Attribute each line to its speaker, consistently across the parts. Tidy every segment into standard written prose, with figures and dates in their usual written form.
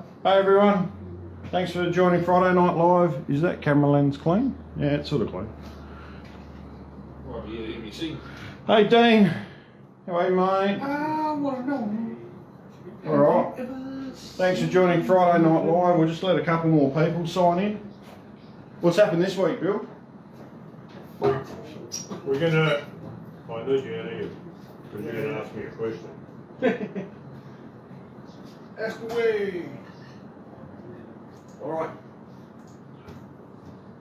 Speaker 1: Hey everyone, thanks for joining Friday Night Live. Is that camera lens clean? Yeah, it's sort of clean.
Speaker 2: Right, yeah, let me see.
Speaker 1: Hey Dean, how are you mate? Alright, thanks for joining Friday Night Live. We'll just let a couple more people sign in. What's happened this week, Bill?
Speaker 3: We're gonna. I need you out here because you're gonna ask me a question.
Speaker 2: Ask away. All right.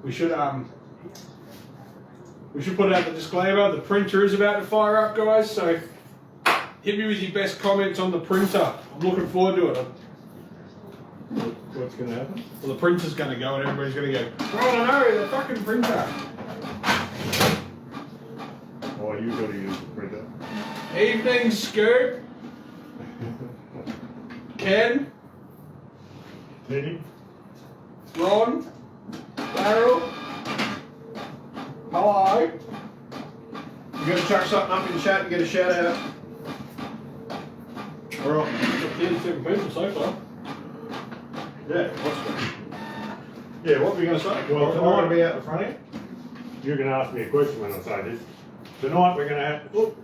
Speaker 2: We should put out the disclaimer. The printer is about to fire up, guys. So hit me with your best comments on the printer. I'm looking forward to it.
Speaker 3: What's gonna happen?
Speaker 2: Well, the printer's going to go, and everybody's going to go, oh no, the fucking printer.
Speaker 3: Oh, you got to use the printer.
Speaker 2: Evening, Scoop. Ken.
Speaker 3: Teddy.
Speaker 2: Ron. Daryl. Hello.
Speaker 1: You gonna chuck something up in the chat and get a shout out? Alright.
Speaker 2: 37 people so far.
Speaker 1: Yeah, what were you going to say?
Speaker 3: Well,
Speaker 1: Am I going to be out the front end?
Speaker 3: You're gonna ask me a question when I say this. Tonight we're gonna have to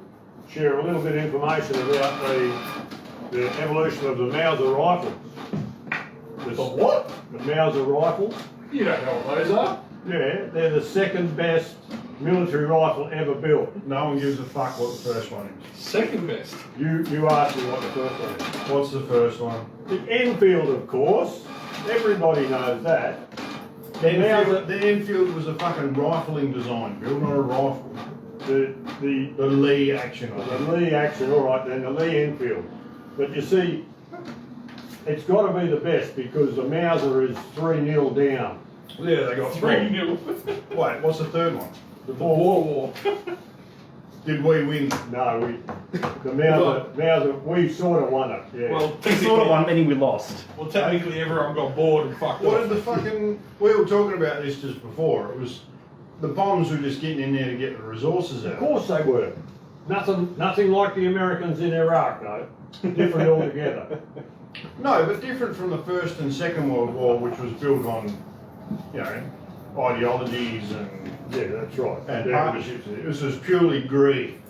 Speaker 3: share a little bit of information about the evolution of the Mauser rifles.
Speaker 2: The what?
Speaker 3: The Mauser rifles.
Speaker 2: You don't know what those are.
Speaker 3: Yeah, they're the second best military rifle ever built.
Speaker 1: No one gives a fuck what the first one is.
Speaker 2: Second best.
Speaker 3: You asked me what the first one is.
Speaker 1: What's the first one?
Speaker 3: The Enfield, of course. Everybody knows that.
Speaker 1: The Enfield was a fucking rifling design, Bill, not a rifle.
Speaker 3: The
Speaker 1: Lee action.
Speaker 3: The Lee action, all right then, the Lee Enfield. But you see, it's got to be the best because the Mauser is 3-0 down.
Speaker 1: Yeah, they got
Speaker 2: 3-0.
Speaker 1: Wait, what's the third one?
Speaker 3: The War.
Speaker 1: Did we win?
Speaker 3: No, the Mauser, we sort of won it. Yeah.
Speaker 2: Well,
Speaker 4: We sort of won, meaning we lost.
Speaker 2: Well, technically everyone got bored and fucked
Speaker 1: What
Speaker 2: off.
Speaker 1: did the fucking... We were talking about this just before. It was... The bombs were just getting in there to get the resources out.
Speaker 3: Of course they were. Nothing like the Americans in Iraq, though. Different altogether.
Speaker 1: No, but different from the First and Second World War, which was built on, you know, ideologies and
Speaker 3: That's right.
Speaker 1: partnerships. It was just purely greed.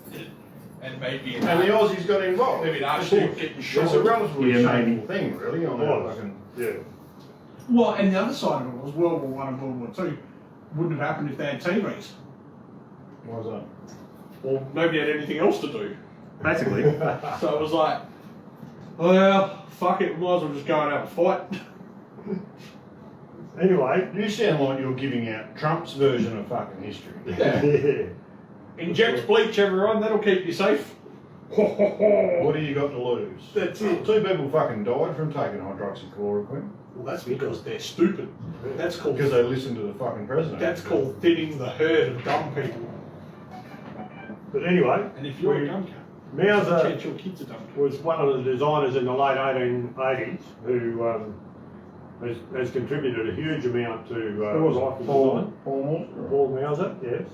Speaker 2: And maybe
Speaker 1: And the Aussies got involved.
Speaker 2: maybe an Archduke getting shot.
Speaker 1: It's a relatively
Speaker 4: Yeah,
Speaker 1: shameful
Speaker 4: maybe.
Speaker 1: thing, really, on that fucking...
Speaker 3: Yeah.
Speaker 5: Well, and the other side of it was World War I and World War II wouldn't have happened if they had TVs.
Speaker 1: What was that?
Speaker 2: Or nobody had anything else to do.
Speaker 4: Basically.
Speaker 2: So it was like, well, fuck it, we might as well just go and have a fight.
Speaker 3: Anyway.
Speaker 1: You sound like you're giving out Trump's version of fucking history.
Speaker 3: Yeah.
Speaker 2: Inject bleach, everyone, that'll keep you safe.
Speaker 1: What do you got to lose?
Speaker 2: That's it.
Speaker 1: 2 people fucking died from taking hydroxychloroquine
Speaker 2: Well, that's because they're stupid. That's called
Speaker 1: because they listened to the fucking president.
Speaker 2: That's called thinning the herd of dumb people.
Speaker 3: But anyway,
Speaker 2: And if you're a dumb cunt,
Speaker 3: Mauser
Speaker 2: chance your kids are dumb cunt.
Speaker 3: was one of the designers in the late 1880s who has contributed a huge amount to rifle design. Paul Mauser, yes.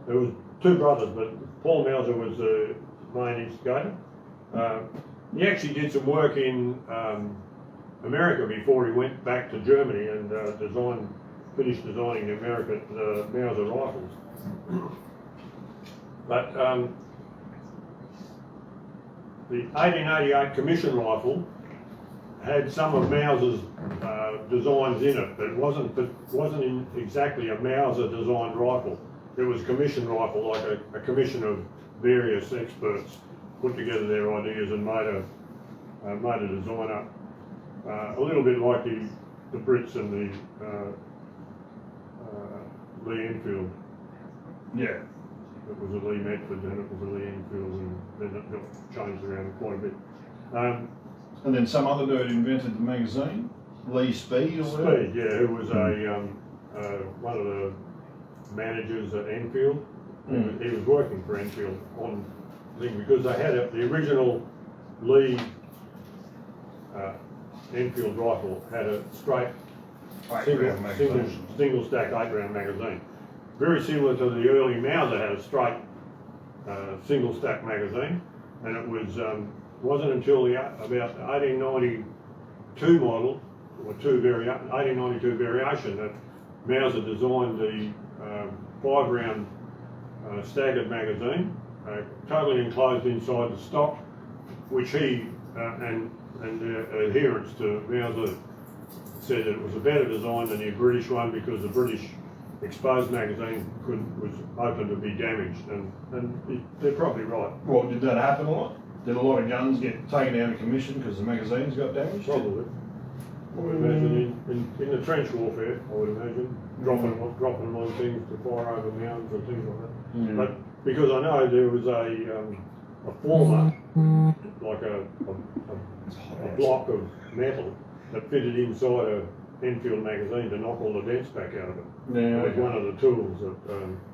Speaker 3: There was 2 brothers, but Paul Mauser was the main instigator. He actually did some work in America before he went back to Germany and finished designing the Mauser rifles. But the 1888 commission rifle had some of Mauser's designs in it, but it wasn't exactly a Mauser designed rifle. It was a commission rifle, like a commission of various experts put together their ideas and made a design up. A little bit like the Brits and the Lee Enfield.
Speaker 1: Yeah.
Speaker 3: It was a Lee Medford and it was a Lee Enfield, and then it got changed around quite a bit.
Speaker 1: And then some other dude invented the magazine, Lee Speed or whatever.
Speaker 3: Speed, yeah, who was one of the managers at Enfield. He was working for Enfield on thing because they had the original Lee Enfield rifle had a straight single stack 8-round magazine. Very similar to the early Mauser had a straight single stack magazine, and it was wasn't until about the 1892 model 1892 variation that Mauser designed the 5-round staggered magazine, totally enclosed inside the stock, which he and the adherents to Mauser said that it was a better design than the British one because the British exposed magazine was open to be damaged, and they're probably right.
Speaker 1: Well, did that happen a lot? Did a lot of guns get taken out of commission because the magazines got damaged?
Speaker 3: Probably. I would imagine in the trench warfare, I would imagine, dropping them on things to fire over mountains and things like that.
Speaker 1: Mm.
Speaker 3: But because I know there was a former, like a block of metal that fitted inside a Enfield magazine to knock all the dents back out of it.
Speaker 1: Yeah,
Speaker 3: It was one of the tools that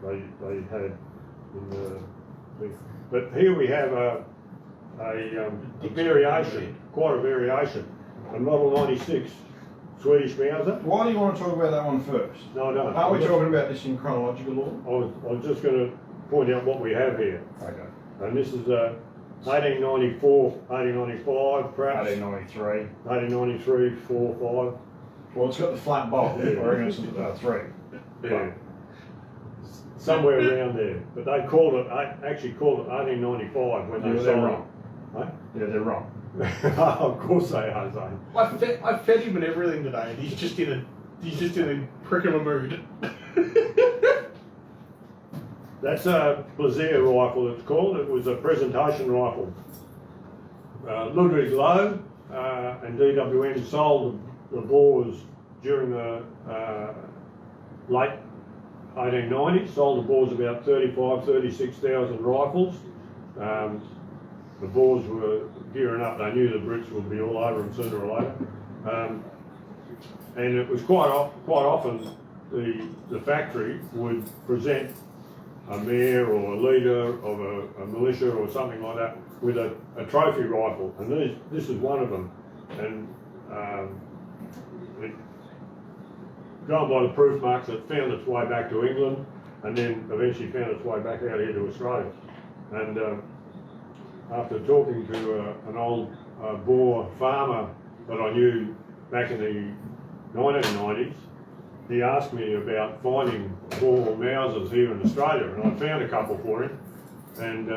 Speaker 3: they had in the thing. But here we have a variation, quite a variation. A Model 96 Swedish Mauser.
Speaker 1: Why do you want to talk about that one first?
Speaker 3: No, I don't.
Speaker 1: Aren't we talking about this in chronological order?
Speaker 3: I was just going to point out what we have here.
Speaker 1: Okay.
Speaker 3: And this is 1894, 1895, perhaps.
Speaker 1: 1893.
Speaker 3: 1893, 4, 5.
Speaker 1: Well, it's got the flat bolt. I reckon it's 3.
Speaker 3: Yeah. Somewhere around there. But they called it, actually called it 1895 when they
Speaker 1: they're
Speaker 3: sold
Speaker 1: wrong.
Speaker 3: it. Huh?
Speaker 1: Yeah, they're wrong.
Speaker 3: Of course they are, Zaine.
Speaker 5: I fed him and everything today, and he's just in a prick of a mood.
Speaker 3: That's a Blazier rifle, it's called. It was a presentation rifle. Ludwig Lowe and DWN sold the bores during the late 1890s, sold the bores about 36,000 rifles. The Boers were gearing up. They knew the Brits would be all over them sooner or later. And it was quite often the factory would present a mayor or a leader of a militia or something like that with a trophy rifle. And this is one of them. And it, going by the proof marks, it found its way back to England and then eventually found its way back out here to Australia. And after talking to an old Boer farmer that I knew back in the 1990s, he asked me about finding Boer Mausers here in Australia, and I found a couple for him. And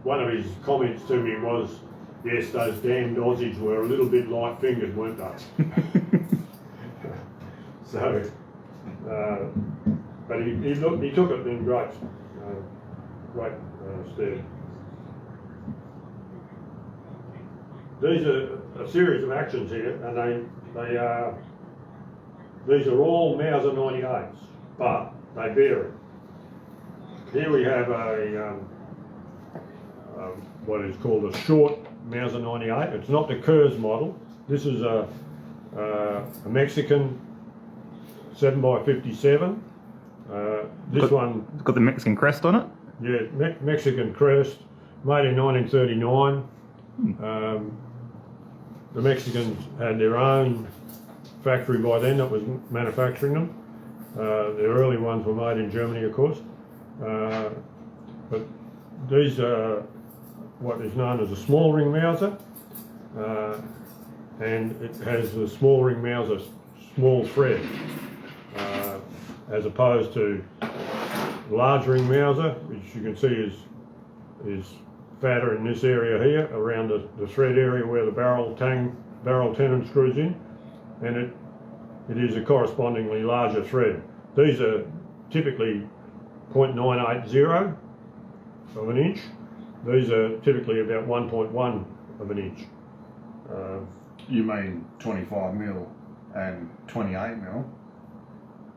Speaker 3: one of his comments to me was, yes, those damned Aussies were a little bit light-fingered, weren't they? So, but he took it in great stead. These are a series of actions here, and these are all Mauser 98s, but they vary. Here we have what is called a short Mauser 98. It's not the Kurz model. This is a Mexican 7x57. This one
Speaker 4: got the Mexican crest on it.
Speaker 3: Yeah, Mexican crest, made in 1939. The Mexicans had their own factory by then that was manufacturing them. The early ones were made in Germany, of course. But these are what is known as a small ring Mauser, and it has the small ring Mauser small thread, as opposed to large ring Mauser, which you can see is fatter in this area here, around the thread area where the barrel tenon screws in, and it is a correspondingly larger thread. These are typically 0.980 of an inch. These are typically about 1.1 of an inch.
Speaker 1: You mean 25 mil and 28 mil?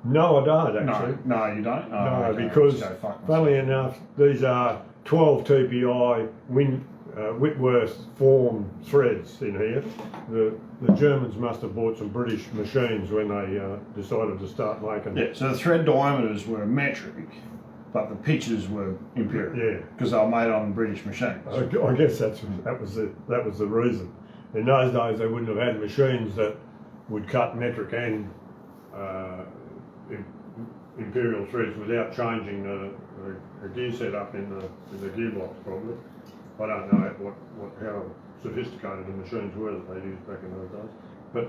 Speaker 3: No, I don't actually.
Speaker 1: No, you don't? Oh,
Speaker 3: No,
Speaker 1: okay.
Speaker 3: because
Speaker 1: Let's go fuck myself.
Speaker 3: funnily enough, these are 12 TPI Whitworth form threads in here. The Germans must have bought some British machines when they decided to start making.
Speaker 1: Yeah, so the thread diameters were metric, but the pitches were imperial.
Speaker 3: Yeah.
Speaker 1: Because they were made on British machines.
Speaker 3: I guess that was the reason. In those days, they wouldn't have had machines that would cut metric and imperial threads without changing the gear setup in the gearbox, probably. I don't know how sophisticated the machines were that they used back in those days. But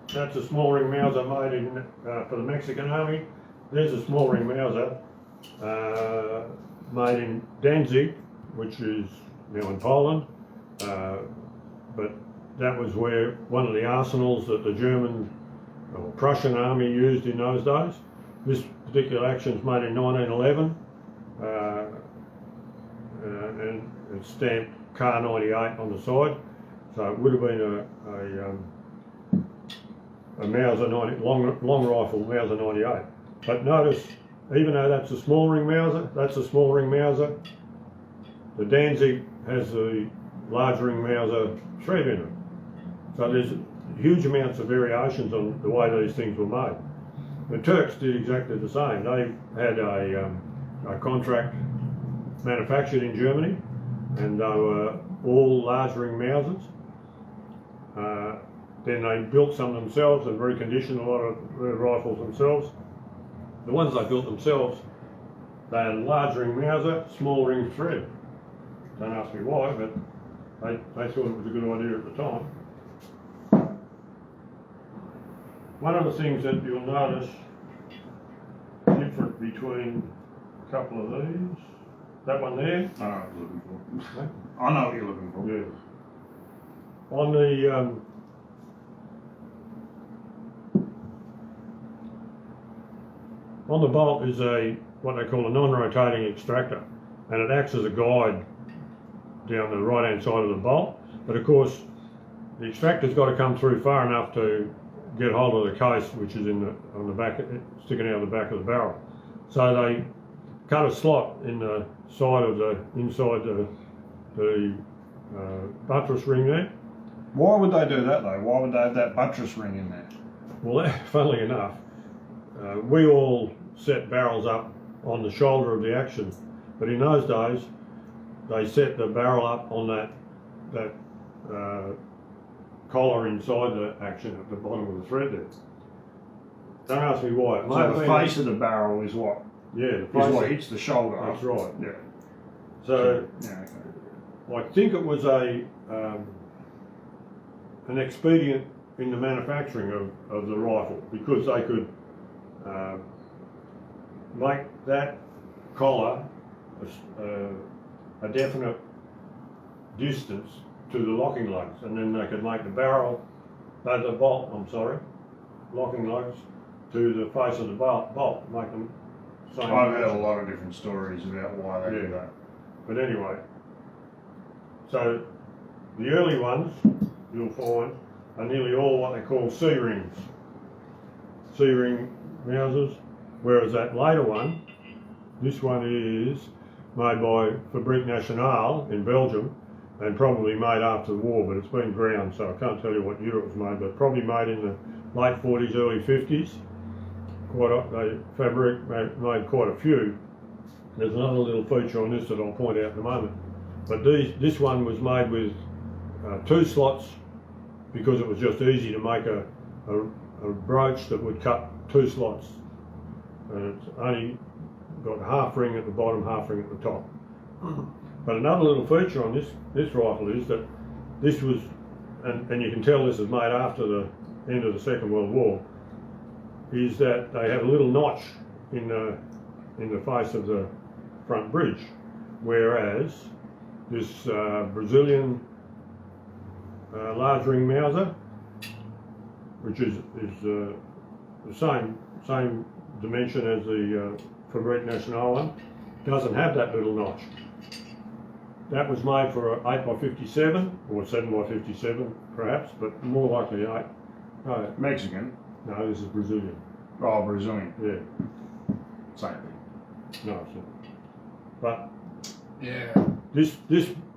Speaker 3: that's a small ring Mauser made in for the Mexican Army. There's a small ring Mauser made in Danzig, which is now in Poland. But that was where one of the arsenals that the German or Prussian army used in those days. This particular action is made in 1911, and it's stamped Car 98 on the side. So it would have been a Mauser 90, long rifle Mauser 98. But notice, even though that's a small ring Mauser, the Danzig has the large ring Mauser thread in it. So there's huge amounts of variations on the way these things were made. The Turks did exactly the same. They had a contract manufactured in Germany, and they were all large ring Mausers. Then they built some themselves and reconditioned a lot of the rifles themselves. The ones they built themselves, they had a large ring Mauser, small ring thread. Don't ask me why, but they thought it was a good idea at the time. One of the things that you'll notice different between a couple of these, that one there.
Speaker 1: I know what you're looking for.
Speaker 3: Okay.
Speaker 1: I know what you're looking for.
Speaker 3: Yeah. On the on the bolt is what they call a non-rotating extractor, and it acts as a guide down the right-hand side of the bolt. But of course, the extractor's got to come through far enough to get hold of the case, which is on the back, sticking out of the back of the barrel. So they cut a slot in the side of inside the buttress ring there.
Speaker 1: Why would they do that though? Why would they have that buttress ring in there?
Speaker 3: Well, funnily enough, we all set barrels up on the shoulder of the action, but in those days, they set the barrel up on that collar inside the action at the bottom of the thread there. Don't ask me why. It
Speaker 1: So the face of the barrel is what?
Speaker 3: Yeah, the
Speaker 1: Is
Speaker 3: face
Speaker 1: what hits the shoulder.
Speaker 3: That's right.
Speaker 1: Yeah.
Speaker 3: So
Speaker 1: Yeah. Okay.
Speaker 3: I think it was an expedient in the manufacturing of the rifle, because they could make that collar a definite distance to the locking lugs, and then they could make the locking lugs to the face of the bolt, make them same.
Speaker 1: I've heard a lot of different stories about why they do that.
Speaker 3: But anyway, so the early ones you'll find are nearly all what they call C-ring Mausers, whereas that later one, this one is made by Fabrique Nationale in Belgium, and probably made after the war, but it's been ground, so I can't tell you what year it was made, but probably made in the late 40s, early 50s. Fabrique made quite a few. There's another little feature on this that I'll point out in a moment. But this one was made with 2 slots, because it was just easy to make a brooch that would cut 2 slots. And it's only got a half ring at the bottom, half ring at the top. But another little feature on this rifle is that this was, and you can tell this is made after the end of the Second World War, is that they have a little notch in the face of the front bridge, whereas this Brazilian large ring Mauser, which is the same dimension as the Fabrique Nationale one, doesn't have that little notch. That was made for an 8x57 or 7x57 perhaps, but more likely 8. No,
Speaker 1: Mexican.
Speaker 3: no, this is Brazilian.
Speaker 1: Oh, Brazilian.
Speaker 3: Yeah,
Speaker 1: Same thing.
Speaker 3: no, it's not. But
Speaker 5: Yeah.
Speaker 3: this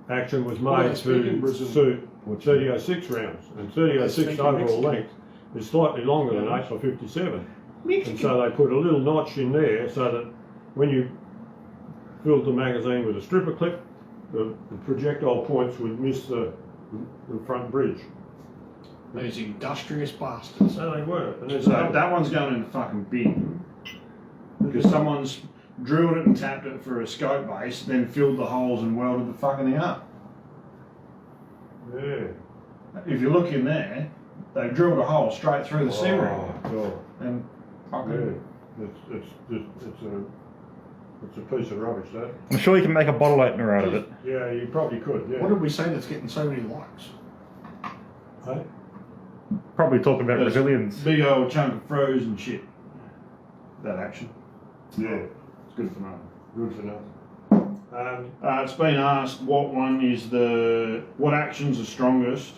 Speaker 3: action was
Speaker 5: Well,
Speaker 3: made
Speaker 5: speaking
Speaker 3: to
Speaker 5: Brazil-
Speaker 3: suit 30-06 rounds, and 30-06
Speaker 5: Speaking
Speaker 3: overall
Speaker 5: Mexican.
Speaker 3: length is slightly longer than 8x57. And so they put a little notch in there so that when you filled the magazine with a stripper clip, the projectile points would miss the front bridge.
Speaker 5: Those industrious bastards.
Speaker 3: So they were. And there's
Speaker 1: So
Speaker 3: another-
Speaker 1: that one's going in the fucking bin because someone's drilled it and tapped it for a scope base, then filled the holes and welded the fucking thing up.
Speaker 3: Yeah.
Speaker 1: if you look in there, they drilled a hole straight through the C-ring.
Speaker 3: God.
Speaker 1: And fucking...
Speaker 3: Yeah. It's a piece of rubbish, that.
Speaker 4: I'm sure you can make a bottle opener out of it.
Speaker 3: Yeah, you probably could, yeah.
Speaker 5: What did we say that's getting so many likes?
Speaker 3: Hey?
Speaker 4: Probably talk about
Speaker 1: There's
Speaker 4: Brazilians.
Speaker 1: Big old chunk of frozen shit. That action.
Speaker 3: Yeah,
Speaker 1: It's good to know.
Speaker 3: good to know.
Speaker 1: It's been asked what actions are strongest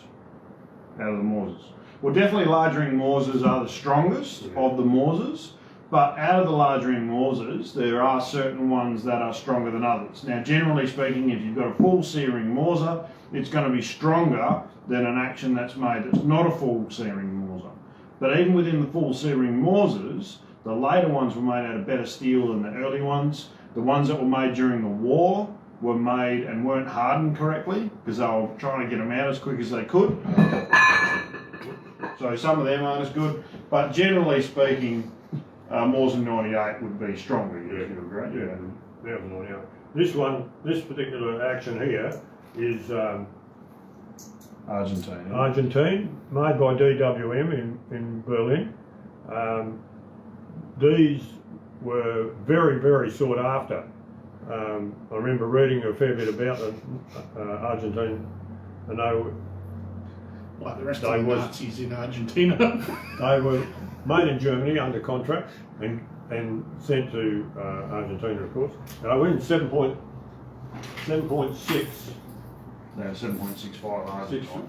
Speaker 1: out of the Mausers. Well, definitely large ring Mausers are the strongest of the Mausers, but out of the large ring Mausers, there are certain ones that are stronger than others. Now, generally speaking, if you've got a full C-ring Mauser, it's going to be stronger than an action that's made that's not a full C-ring Mauser. But even within the full C-ring Mausers, the later ones were made out of better steel than the early ones. The ones that were made during the war were made and weren't hardened correctly because they were trying to get them out as quick as they could. So some of them aren't as good, but generally speaking, Mauser 98 would be stronger. You agree?
Speaker 3: Yeah, that was 98. This one, this particular action here is Argentine, made by DWM in Berlin. These were very, very sought after. I remember reading a fair bit about them, Argentine, and they were,
Speaker 5: Like the rest of the Nazis in Argentina.
Speaker 3: they were made in Germany under contract and sent to Argentina, of course. And I went 7.6.
Speaker 1: No, 7.65 Argentine.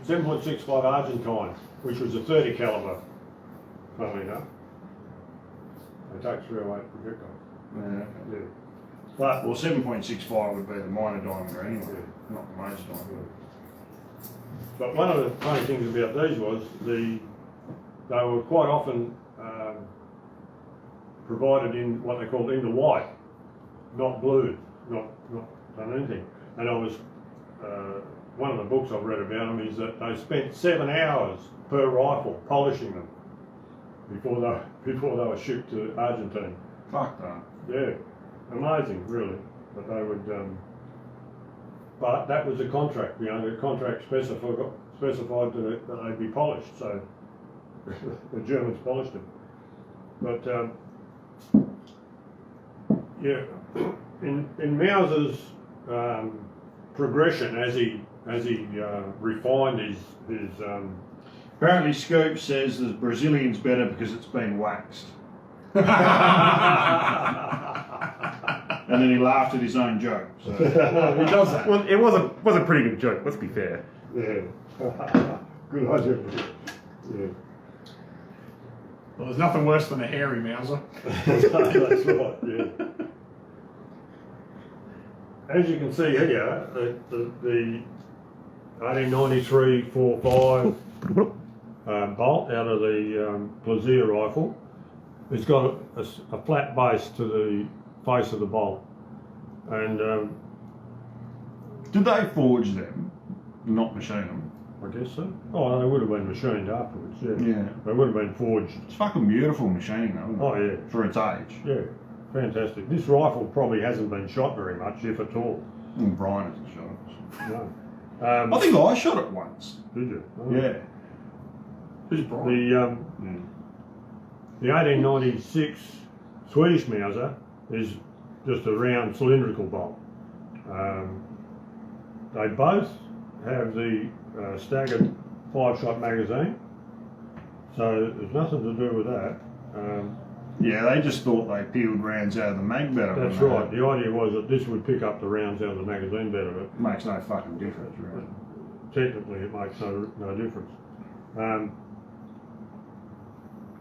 Speaker 3: 7.65 Argentine, which was a 30 caliber, funnily enough. They take 308 projectile.
Speaker 1: Yeah.
Speaker 3: Yeah.
Speaker 1: But, well, 7.65 would be the minor diameter anyway, not the major diameter.
Speaker 3: But one of the funny things about these was they were quite often provided in what they called in the white, not blue, not done anything. And I was one of the books I've read about them is that they spent 7 hours per rifle polishing them before they were shipped to Argentina.
Speaker 1: Fuck that.
Speaker 3: Yeah, amazing, really. But they would. But that was the contract. You know, the contract specified that they'd be polished. So the Germans polished them. But yeah, in Mauser's progression as he refined his
Speaker 1: Apparently Scoop says the Brazilian's better because it's been waxed. And then he laughed at his own joke. So.
Speaker 3: he does that.
Speaker 4: Well, it was a pretty good joke, let's be fair.
Speaker 3: Yeah. Good idea. Yeah.
Speaker 5: Well, there's nothing worse than a hairy Mauser.
Speaker 3: That's right, yeah. As you can see here, the 1893-45 bolt out of the Plaisir rifle, it's got a flat base to the face of the bolt. And
Speaker 1: Did they forge them, not machine them?
Speaker 3: I guess so. Oh, they would have been machined afterwards, yeah.
Speaker 1: Yeah.
Speaker 3: They would have been forged.
Speaker 1: It's fucking beautiful machining though, isn't it?
Speaker 3: Oh, yeah.
Speaker 1: For its age.
Speaker 3: Yeah, fantastic. This rifle probably hasn't been shot very much, if at all.
Speaker 1: And Brian hasn't shot it.
Speaker 3: No.
Speaker 1: I think I shot it once.
Speaker 3: Did you? Oh.
Speaker 1: Yeah.
Speaker 5: Who's Brian?
Speaker 3: The 1896 Swedish Mauser is just a round cylindrical bolt. They both have the staggered 5-shot magazine, so there's nothing to do with that.
Speaker 1: Yeah, they just thought they peeled rounds out of the mag better.
Speaker 3: That's right. The idea was that this would pick up the rounds out of the magazine better. But
Speaker 1: Makes no fucking difference, really.
Speaker 3: technically, it makes no difference.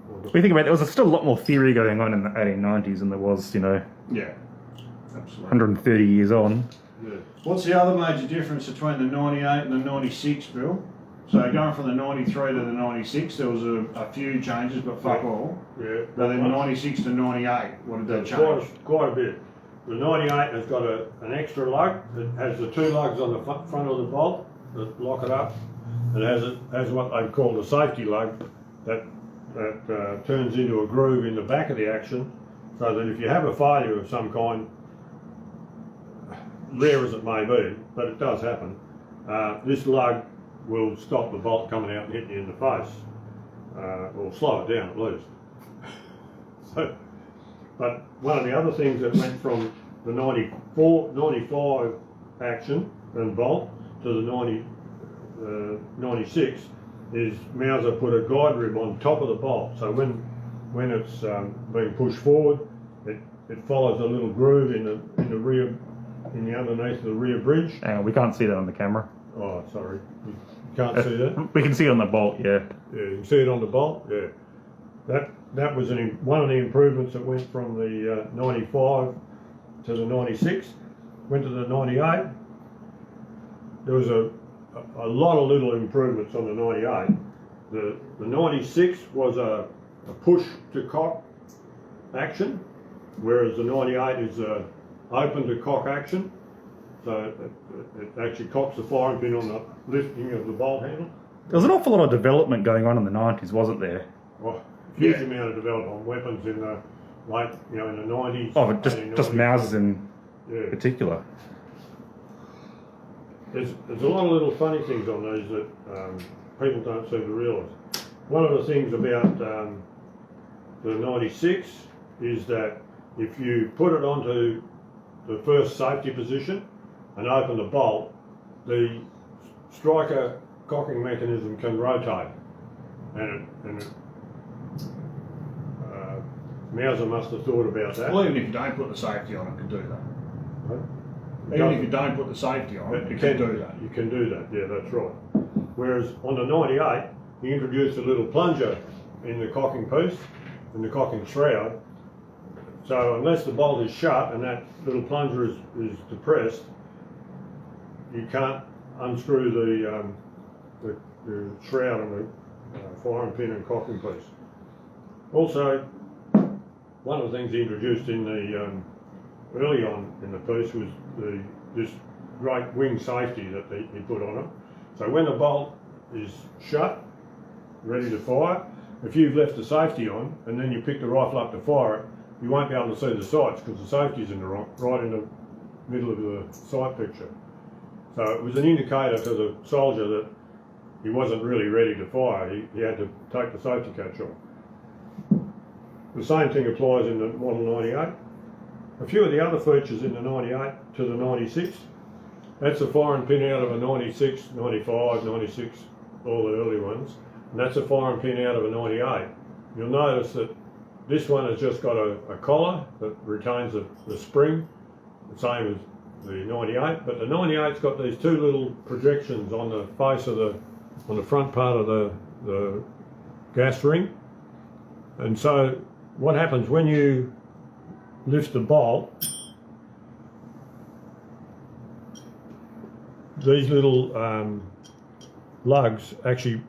Speaker 4: When you think about it, there was still a lot more theory going on in the 1890s than there was,
Speaker 1: Yeah, absolutely.
Speaker 4: 130 years on.
Speaker 3: Yeah.
Speaker 1: What's the other major difference between the 98 and the 96, Bill? So going from the 93 to the 96, there was a few changes, but fuck all.
Speaker 3: Yeah.
Speaker 1: But then 96 to 98, what did they change?
Speaker 3: Quite a bit. The 98 has got an extra lug. It has the 2 lugs on the front of the bolt that lock it up. It has what they call the safety lug that turns into a groove in the back of the action, so that if you have a failure of some kind, rare as it may be, but it does happen, this lug will stop the bolt coming out and hitting you in the face, or slow it down at least. So, but one of the other things that went from the 95 action and bolt to the 96 is Mauser put a guide rib on top of the bolt. So when it's being pushed forward, it follows a little groove in the rear, in the underneath of the rear bridge.
Speaker 4: Hang on, we can't see that on the camera.
Speaker 3: Oh, sorry, you can't see that.
Speaker 4: We can see it on the bolt, yeah.
Speaker 3: Yeah, you can see it on the bolt. Yeah, that was one of the improvements that went from the 95 to the 96. Went to the 98. There was a lot of little improvements on the 98. The 96 was a push to cock action, whereas the 98 is a open to cock action. So it actually cocks the firing pin on the lifting of the bolt handle.
Speaker 4: There was an awful lot of development going on in the 90s, wasn't there?
Speaker 3: Oh, huge amount of development on weapons in the late, in the 90s.
Speaker 4: Oh, but just Mausers in particular.
Speaker 3: There's a lot of little funny things on these that people don't seem to realise. One of the things about the 96 is that if you put it onto the first safety position and open the bolt, the striker cocking mechanism can rotate, and Mauser must have thought about that.
Speaker 1: Well, even if you don't put the safety on, it can do that.
Speaker 3: Right?
Speaker 1: Even if you don't put the safety on, it can do that.
Speaker 3: You can do that, yeah, that's right. Whereas on the 98, he introduced a little plunger in the cocking piece, in the cocking shroud. So unless the bolt is shut and that little plunger is depressed, you can't unscrew the shroud and the firing pin and cocking piece. Also, one of the things he introduced in the early on in the piece was this great wing safety that he put on it. So when the bolt is shut, ready to fire, if you've left the safety on and then you pick the rifle up to fire it, you won't be able to see the sights because the safety's in the right in the middle of the sight picture. So it was an indicator to the soldier that he wasn't really ready to fire. He had to take the safety catch off. The same thing applies in the Model 98. A few of the other features in the 98 to the 96, that's a firing pin out of a 96, 95, 96, all the early ones, and that's a firing pin out of a 98. You'll notice that this one has just got a collar that retains the spring, the same as the 98, but the 98's got these two little projections on the face of on the front part of the gas ring. And so what happens when you lift the bolt, these little lugs actually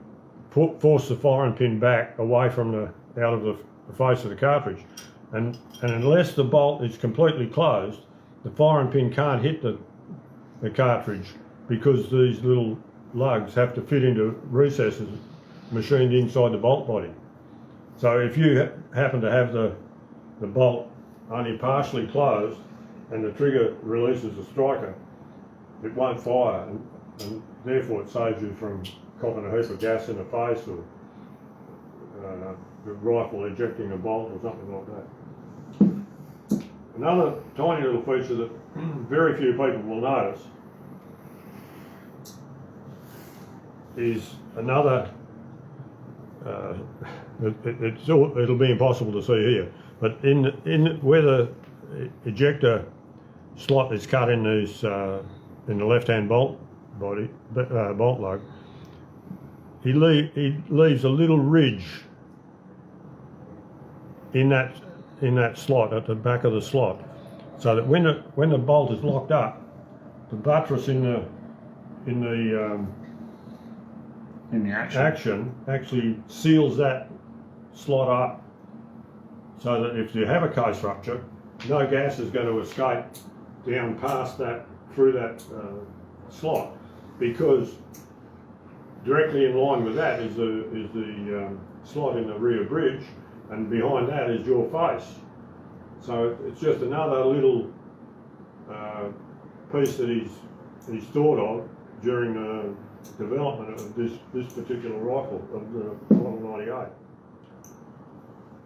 Speaker 3: force the firing pin back away from out of the face of the cartridge, and unless the bolt is completely closed, the firing pin can't hit the cartridge because these little lugs have to fit into recesses machined inside the bolt body. So if you happen to have the bolt only partially closed and the trigger releases the striker, it won't fire, and therefore it saves you from copping a heap of gas in the face or the rifle ejecting a bolt or something like that. Another tiny little feature that very few people will notice is another, it'll be impossible to see here, but in where the ejector slot is cut in these in the left-hand bolt lug, he leaves a little ridge in that slot at the back of the slot, so that when the bolt is locked up, the buttress in the action actually seals that slot up, so that if you have a case rupture, no gas is going to escape down past that, through that slot, because directly in line with that is the slot in the rear bridge, and behind that is your face. So it's just another little piece that he's thought of during development of this particular rifle, of the Model 98.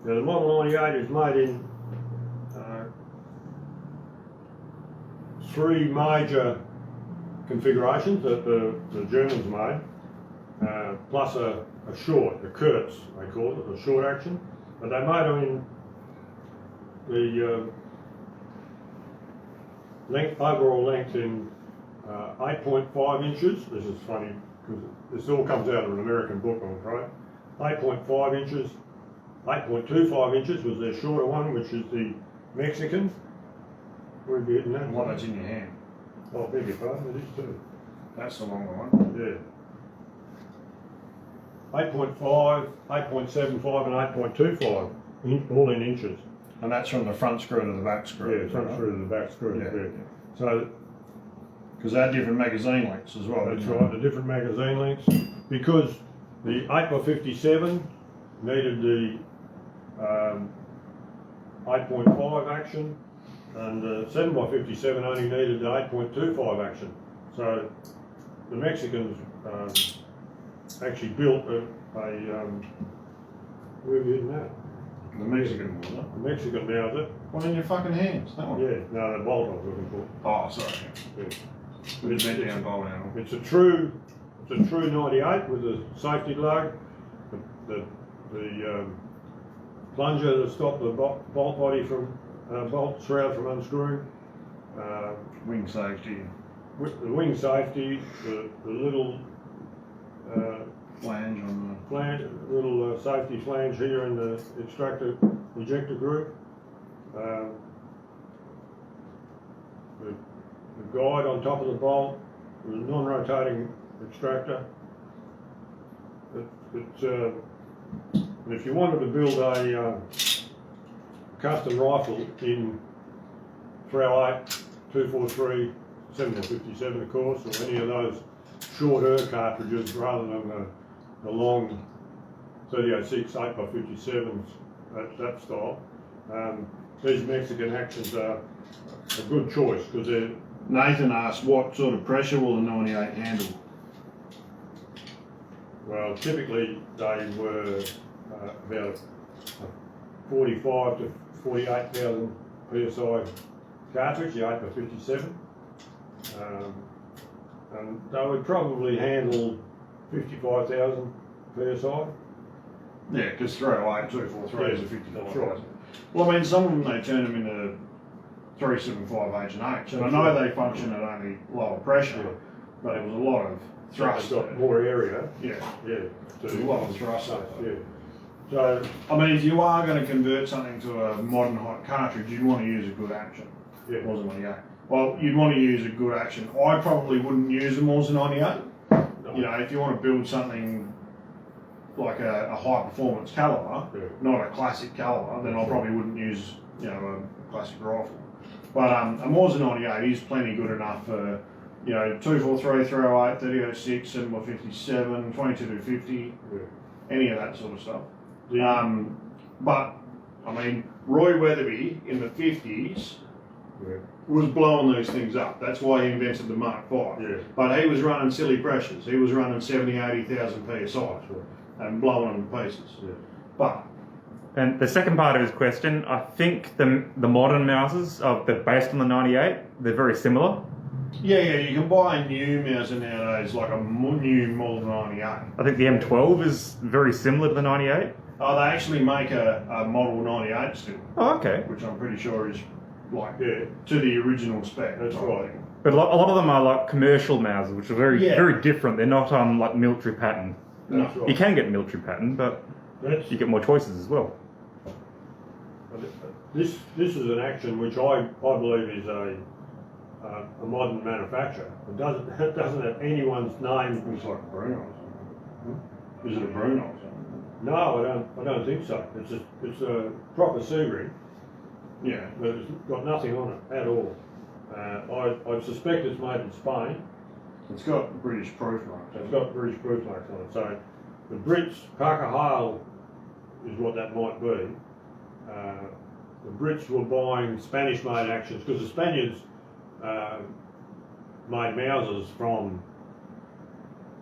Speaker 3: Now the Model 98 is made in 3 major configurations that the Germans made, plus a short, a Kurz, they call it, a short action. But they made them in the overall length in 8.5 inches. This is funny because this all comes out of an American book, I'm afraid. 8.5 inches, 8.25 inches was their shorter one, which is the Mexican. Where have you hidden that?
Speaker 1: What, that's in your hand?
Speaker 3: Oh, beg your pardon, it is too.
Speaker 1: That's the longer one.
Speaker 3: Yeah. 8.5, 8.75 and 8.25, all in inches.
Speaker 1: And that's from the front screw to the back screw.
Speaker 3: Yeah, front screw to the back screw.
Speaker 1: Yeah.
Speaker 3: Yeah. So
Speaker 1: because they had different magazine lengths as well.
Speaker 3: that's right, the different magazine lengths. Because the 8x57 needed the 8.5 action, and the 7x57 only needed the 8.25 action. So the Mexicans actually built a where have you hidden that?
Speaker 1: The Mexican one, huh?
Speaker 3: The Mexican Mauser.
Speaker 1: One in your fucking hands, that one?
Speaker 3: Yeah, no, the bolt I was looking for.
Speaker 1: Oh, sorry.
Speaker 3: Yeah.
Speaker 1: With a bent down bolt handle.
Speaker 3: It's a true 98 with a safety lug, the plunger to stop the bolt body from bolt shroud from unscrewing,
Speaker 1: Wing safety.
Speaker 3: with the wing safety, the little
Speaker 1: Flange on
Speaker 3: little safety flange here in the extractor ejector group, the guide on top of the bolt, with a non-rotating extractor. And if you wanted to build a custom rifle in 308, 243, 7x57 of course, or any of those shorter cartridges rather than the long 3006 8x57s, that style, these Mexican actions are a good choice because they're.
Speaker 1: Nathan asked what sort of pressure will the 98 handle?
Speaker 3: Well, typically they were about 45 to 48,000 psi cartridge, the 8x57, and they would probably handle 55,000 psi.
Speaker 1: Yeah, because 308, 243 is a 55.
Speaker 3: That's right.
Speaker 1: Well, I mean, some of them they turn them into 375 H and H, and I know they function at only lower pressure, but it was a lot of thrust.
Speaker 3: They've got more area.
Speaker 1: Yeah,
Speaker 3: Yeah.
Speaker 1: there's a lot of thrust.
Speaker 3: Yeah. So
Speaker 1: I mean, if you are going to convert something to a modern hot cartridge, you'd want to use a good action.
Speaker 3: yeah.
Speaker 1: It wasn't 98. Well, you'd want to use a good action. I probably wouldn't use a Mauser 98.
Speaker 3: No.
Speaker 1: You know, if you want to build something like a high performance caliber, not a classic caliber, then I probably wouldn't use, you know, a classic rifle. But a Mauser 98 is plenty good enough for, you know, 243, 308, 3006, 7x57, 22-50, any of that sort of stuff. But I mean, Roy Weatherby in the 50s was blowing these things up. That's why he invented the Mark V.
Speaker 3: Yeah.
Speaker 1: But he was running silly pressures. He was running 70, 80,000 psi and blowing them to pieces.
Speaker 3: Yeah.
Speaker 1: But
Speaker 4: And the second part of his question, I think the modern Mausers, they're based on the 98. They're very similar.
Speaker 1: yeah, you can buy a new Mauser nowadays, like a new Model 98.
Speaker 4: I think the M12 is very similar to the 98.
Speaker 1: Oh, they actually make a Model 98 still,
Speaker 4: Oh, okay.
Speaker 1: which I'm pretty sure is like
Speaker 3: Yeah.
Speaker 1: to the original spec.
Speaker 3: That's right.
Speaker 4: But a lot of them are like commercial Mausers, which are very
Speaker 1: Yeah.
Speaker 4: very different. They're not like military pattern.
Speaker 3: That's right.
Speaker 4: You can get military pattern, but
Speaker 3: That's,
Speaker 4: you get more choices as well.
Speaker 3: this is an action which I believe is a modern manufacture. It doesn't have anyone's name.
Speaker 1: Looks like a Bruno. Is it a Bruno?
Speaker 3: No, I don't think so. It's a proper Sebring,
Speaker 1: Yeah.
Speaker 3: but it's got nothing on it at all. I suspect it's made in Spain.
Speaker 1: It's got British proof marks.
Speaker 3: It's got British proof marks on it. So the Brits, Parker Hale is what that might be. The Brits were buying Spanish-made actions because the Spaniards made Mausers from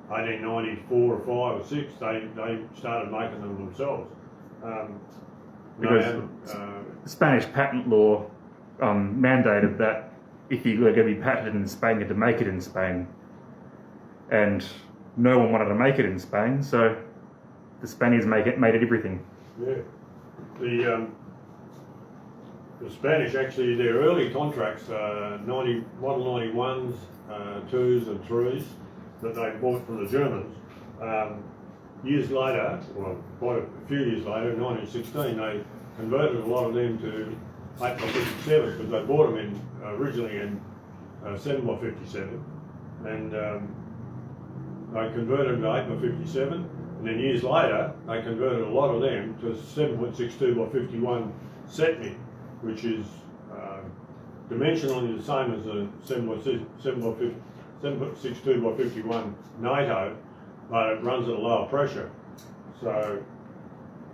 Speaker 3: 1894 or 5 or 6, they started making them themselves.
Speaker 4: Because Spanish patent law mandated that if you were going to be patented in Spain, you had to make it in Spain. And no one wanted to make it in Spain, so the Spaniards made it everything.
Speaker 3: Yeah. The Spanish actually, their early contracts, Model 91s, 2s and 3s that they bought from the Germans. Years later, well, quite a few years later, in 1916, they converted a lot of them to 8x57 because they bought them in originally in 7x57, and they converted them to 8x57, and then years later they converted a lot of them to 7.62x51 setme, which is dimensionally the same as a 7.62x51 NATO, but it runs at a lower pressure. So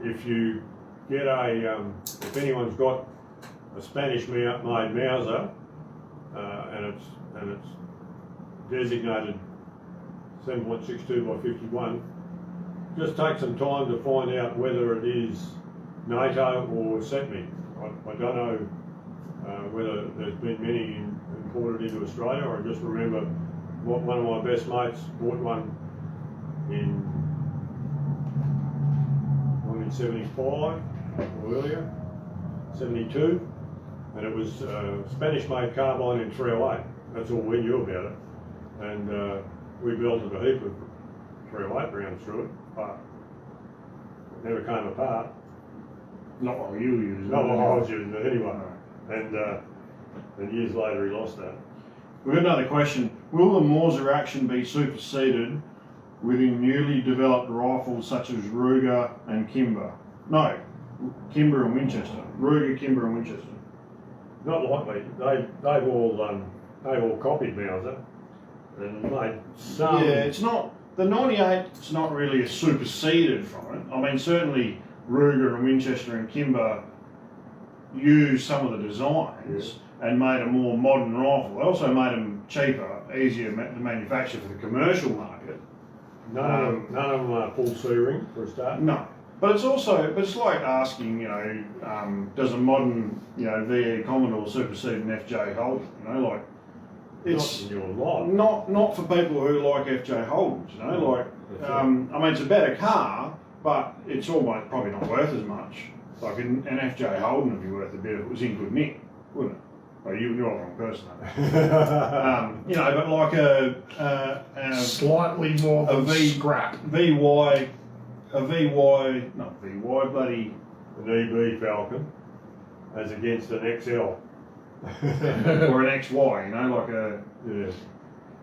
Speaker 3: if you get if anyone's got a Spanish-made Mauser and it's designated 7.62x51, just take some time to find out whether it is NATO or setme. I don't know whether there's been many imported into Australia. I just remember one of my best mates bought one in 1975 or earlier, 72, and it was Spanish-made carbine in 308. That's all we knew about it, and we built a heap of 308 rounds through it, but it never came apart.
Speaker 1: Not what you use.
Speaker 3: Not what I was using it anyway. And years later he lost that.
Speaker 1: We've got another question. Will the Mauser action be superseded within newly developed rifles such as Ruger and Kimber? No, Kimber and Winchester. Ruger, Kimber and Winchester.
Speaker 3: Not likely. They've all copied Mauser and made some.
Speaker 1: Yeah, it's not, the 98's not really a superseded from it. I mean, certainly Ruger and Winchester and Kimber used some of the designs and made a more modern rifle. They also made them cheaper, easier to manufacture for the commercial market.
Speaker 3: None of them are full C-ring for a start.
Speaker 1: No, but it's like asking, does a modern, VE Commodore supersede an FJ Holden? Like it's
Speaker 3: not in your life.
Speaker 1: Not for people who like FJ Holdens. I mean, it's a better car, but it's almost probably not worth as much. Like an FJ Holden would be worth a bit if it was in good nick, wouldn't it? Well, you're the wrong person. But like a
Speaker 5: slightly more than scrap.
Speaker 1: VY, an
Speaker 3: EB Falcon as against an XL.
Speaker 1: or an XY, like a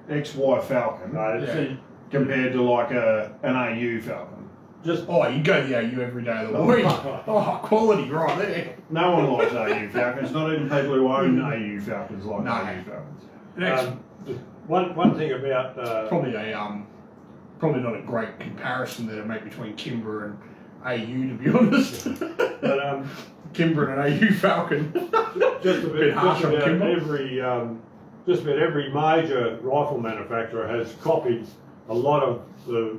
Speaker 1: XY Falcon compared to like an AU Falcon.
Speaker 5: You go the AU every day of the week. Quality right there.
Speaker 1: No one likes AU Falcons, not even people who own AU Falcons like AU Falcons.
Speaker 3: One thing about
Speaker 5: probably not a great comparison there to make between Kimber and AU, to be honest.
Speaker 3: but
Speaker 5: Kimber and an AU Falcon.
Speaker 3: just about every major rifle manufacturer has copied a lot of the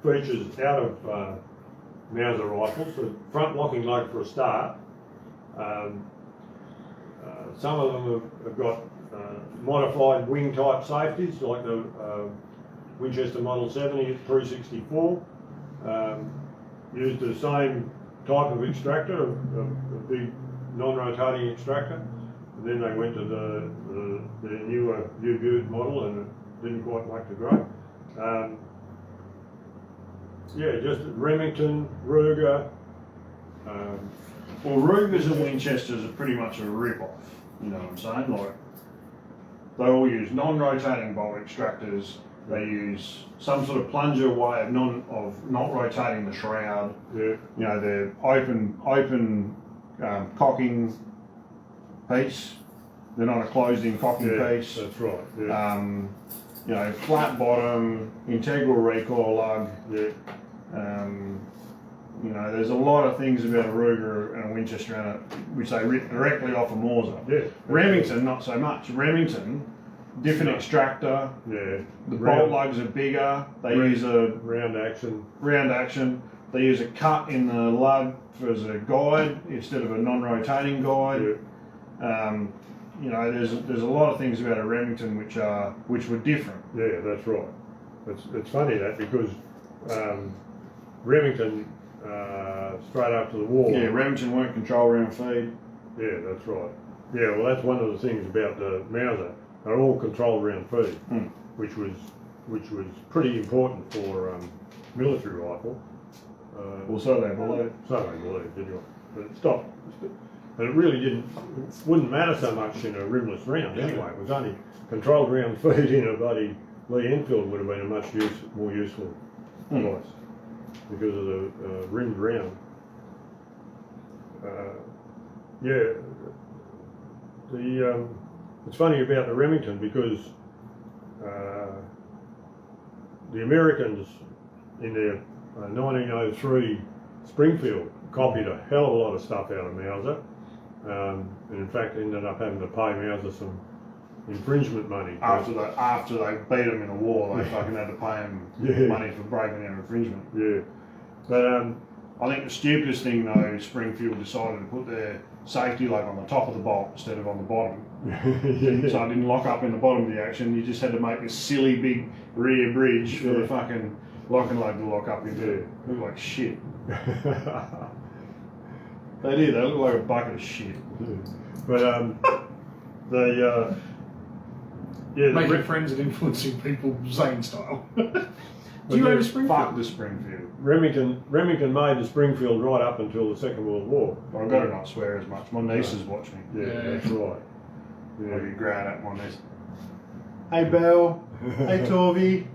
Speaker 3: features out of Mauser rifles. The front locking lug for a start. Some of them have got modified wing type safeties, like the Winchester Model 70 at 364. Used the same type of extractor, a big non-rotating extractor. And then they went to the newer U-Butte model, and it didn't quite make the grade. Just Remington, Ruger.
Speaker 1: Well, Rugers and Winchesters are pretty much a rip-off, you know what I'm saying? Like, they all use non-rotating bolt extractors. They use some sort of plunger way of not rotating the shroud.
Speaker 3: Yeah.
Speaker 1: They're open cocking piece. They're not a closed-in cocking piece.
Speaker 3: That's right. Yeah.
Speaker 1: Flat bottom, integral recoil lug.
Speaker 3: Yeah.
Speaker 1: There's a lot of things about a Ruger and a Winchester and which they rip directly off a Mauser.
Speaker 3: Yeah.
Speaker 1: Remington, not so much. Remington different extractor.
Speaker 3: Yeah.
Speaker 1: The bolt lugs are bigger. They use a
Speaker 3: round action.
Speaker 1: They use a cut in the lug as a guide instead of a non-rotating guide.
Speaker 3: Yeah.
Speaker 1: You know, there's a lot of things about a Remington which were different.
Speaker 3: Yeah, that's right. It's funny that because Remington straight after the war.
Speaker 1: Yeah, Remington weren't control round feed.
Speaker 3: Yeah, that's right. Yeah, well, that's one of the things about the Mauser. They're all controlled round feed, which was pretty important for military rifle.
Speaker 1: Well, so they believe.
Speaker 3: So they believed, anyway. But it stopped. And it really wouldn't matter so much in a rimless round anyway. It was only controlled round feed in a bloody Lee Enfield would have been a much more useful device because of the rimmed round. It's funny about the Remington because the Americans in their 1903 Springfield copied a hell of a lot of stuff out of Mauser, and in fact ended up having to pay Mauser some infringement money.
Speaker 1: After they beat them in a war, they fucking had to pay them money for breaking their infringement.
Speaker 3: Yeah, but
Speaker 1: I think the stupidest thing though, Springfield decided to put their safety lug on the top of the bolt instead of on the bottom. So it didn't lock up in the bottom of the action. You just had to make this silly big rear bridge for the fucking lock and load to lock up into. It looked like shit. They did. They looked like a bucket of shit.
Speaker 3: But
Speaker 5: making friends and influencing people Zaine style. Do you own a Springfield?
Speaker 1: Fuck the Springfield.
Speaker 3: Remington made the Springfield right up until the Second World War.
Speaker 1: I've got to not swear as much. My nieces watch me.
Speaker 3: Yeah, that's right. Yeah.
Speaker 1: I'll be growling at my niece. Hey Belle. Hey Torvy.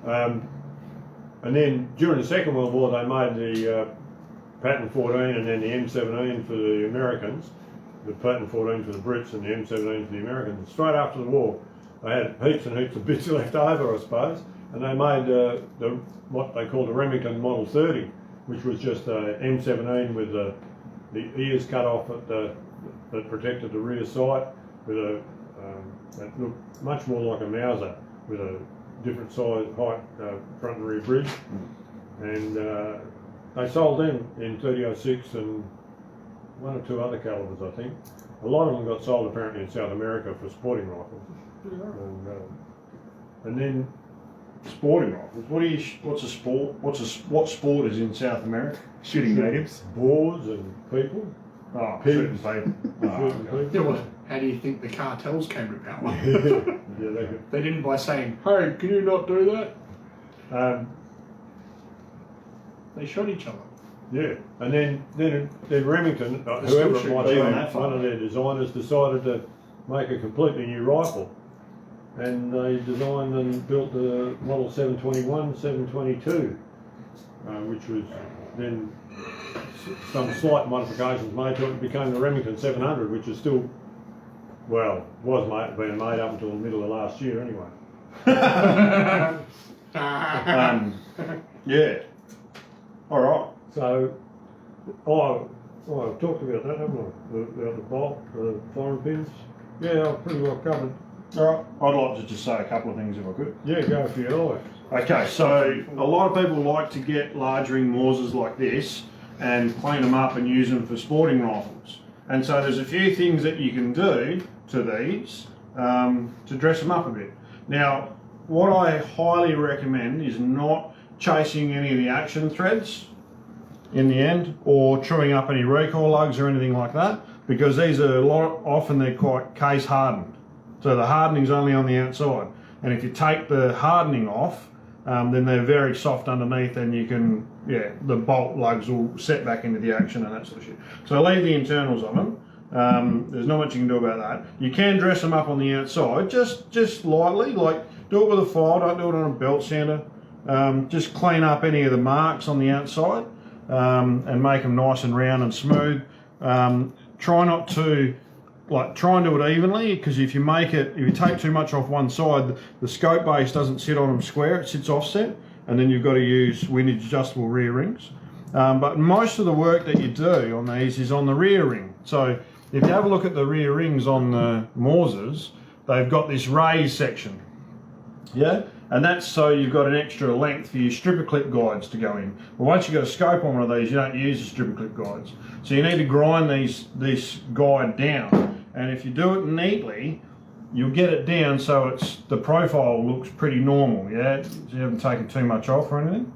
Speaker 3: And then during the Second World War, they made the Patton 14 and then the M17 for the Americans, the Patton 14 for the Brits and the M17 for the Americans. Straight after the war, they had heaps and heaps of bits left over, I suppose, and they made what they called the Remington Model 30, which was just a M17 with the ears cut off that protected the rear sight, with that looked much more like a Mauser with a different size, height, front and rear bridge, and they sold them in 30.06 and one or two other calibers, I think. A lot of them got sold apparently in South America for sporting rifles, and then
Speaker 1: sporting rifles. What's a sport? What sport is in South America?
Speaker 4: Shooting natives,
Speaker 3: boars and people.
Speaker 1: Oh,
Speaker 3: pigs.
Speaker 1: shooting people.
Speaker 5: Yeah, well, how do you think the cartels came to power?
Speaker 3: Yeah,
Speaker 5: They didn't by saying, "Hey, can you not do that?" They shot each other.
Speaker 3: Yeah, and then Remington, whoever it might be, one of their designers decided to make a completely new rifle, and they designed and built the Model 721, 722, which was then some slight modifications made to it and became the Remington 700, which is still, well, being made up until the middle of last year anyway.
Speaker 1: Yeah. All right.
Speaker 3: So, I've talked about that, haven't I? About the bolt, the firing pins. Yeah, I've pretty well covered.
Speaker 1: All right. I'd like to just say a couple of things if I could.
Speaker 3: Yeah, go for your life.
Speaker 1: Okay, so a lot of people like to get large ring Mausers like this and clean them up and use them for sporting rifles. And so there's a few things that you can do to these to dress them up a bit. Now, what I highly recommend is not chasing any of the action threads in the end, or chewing up any recoil lugs or anything like that, because these are often they're quite case hardened. So the hardening's only on the outside. And if you take the hardening off, then they're very soft underneath, and you can, the bolt lugs will set back into the action and that sort of shit. So leave the internals of them. There's not much you can do about that. You can dress them up on the outside, just lightly, like do it with a file, don't do it on a belt sander. Just clean up any of the marks on the outside and make them nice and round and smooth. Try not to try and do it evenly, because if you take too much off one side, the scope base doesn't sit on them square, it sits offset, and then you've got to use windage adjustable rear rings. But most of the work that you do on these is on the rear ring. So if you have a look at the rear rings on the Mausers, they've got this raised section. Yeah, and that's so you've got an extra length for your stripper clip guides to go in. But once you've got a scope on one of these, you don't use the stripper clip guides. So you need to grind this guide down, and if you do it neatly, you'll get it down so the profile looks pretty normal. Yeah, so you haven't taken too much off or anything.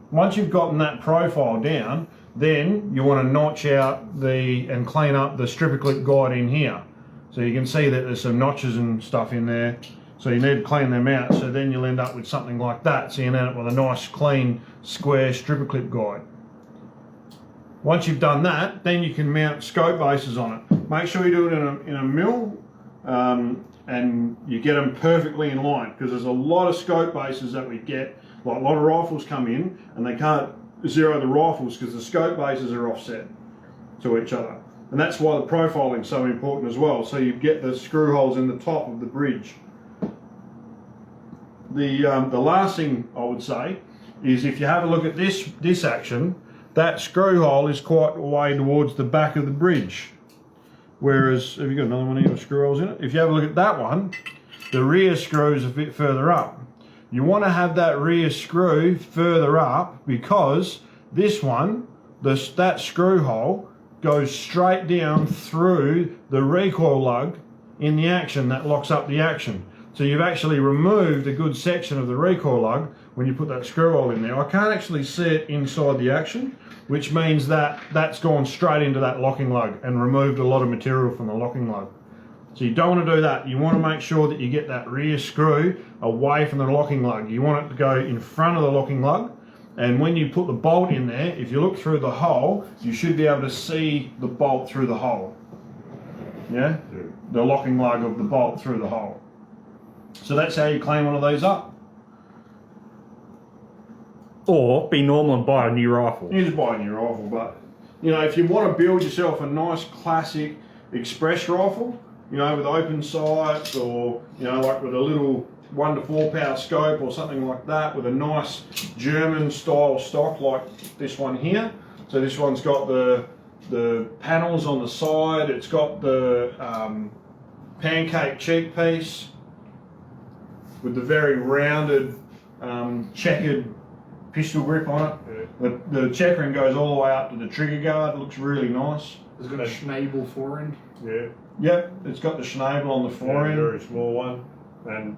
Speaker 1: Once you've gotten that profile down, then you want to notch out and clean up the stripper clip guide in here. So you can see that there's some notches and stuff in there. So you need to clean them out, so then you'll end up with something like that. So you end up with a nice, clean, square stripper clip guide. Once you've done that, then you can mount scope bases on it. Make sure you do it in a mill, and you get them perfectly in line, because there's a lot of scope bases that we get, like a lot of rifles come in, and they can't zero the rifles because the scope bases are offset to each other. And that's why the profiling is so important as well. So you get the screw holes in the top of the bridge. The last thing I would say is, if you have a look at this action, that screw hole is quite a way towards the back of the bridge. Whereas, have you got another one of your screw holes in it? If you have a look at that one, the rear screw is a bit further up. You want to have that rear screw further up, because this one, that screw hole goes straight down through the recoil lug in the action that locks up the action. So you've actually removed a good section of the recoil lug when you put that screw hole in there. I can't actually see it inside the action, which means that that's gone straight into that locking lug and removed a lot of material from the locking lug. So you don't want to do that. You want to make sure that you get that rear screw away from the locking lug. You want it to go in front of the locking lug, and when you put the bolt in there, if you look through the hole, you should be able to see the bolt through the hole. Yeah? The locking lug of the bolt through the hole. So that's how you clean one of these up.
Speaker 4: Or be normal and buy a new rifle.
Speaker 1: You just buy a new rifle, but you know, if you want to build yourself a nice classic express rifle, you know, with open sights, or you know, like with a little 1 to 4 power scope or something like that, with a nice German style stock like this one here. So this one's got the panels on the side. It's got the pancake cheek piece with the very rounded checkered pistol grip on it. Yeah. The checkering goes all the way up to the trigger guard. It looks really nice.
Speaker 5: It's got a Schnabel forend.
Speaker 3: Yeah.
Speaker 1: Yep, it's got the Schnabel on the forend.
Speaker 3: Very small one, and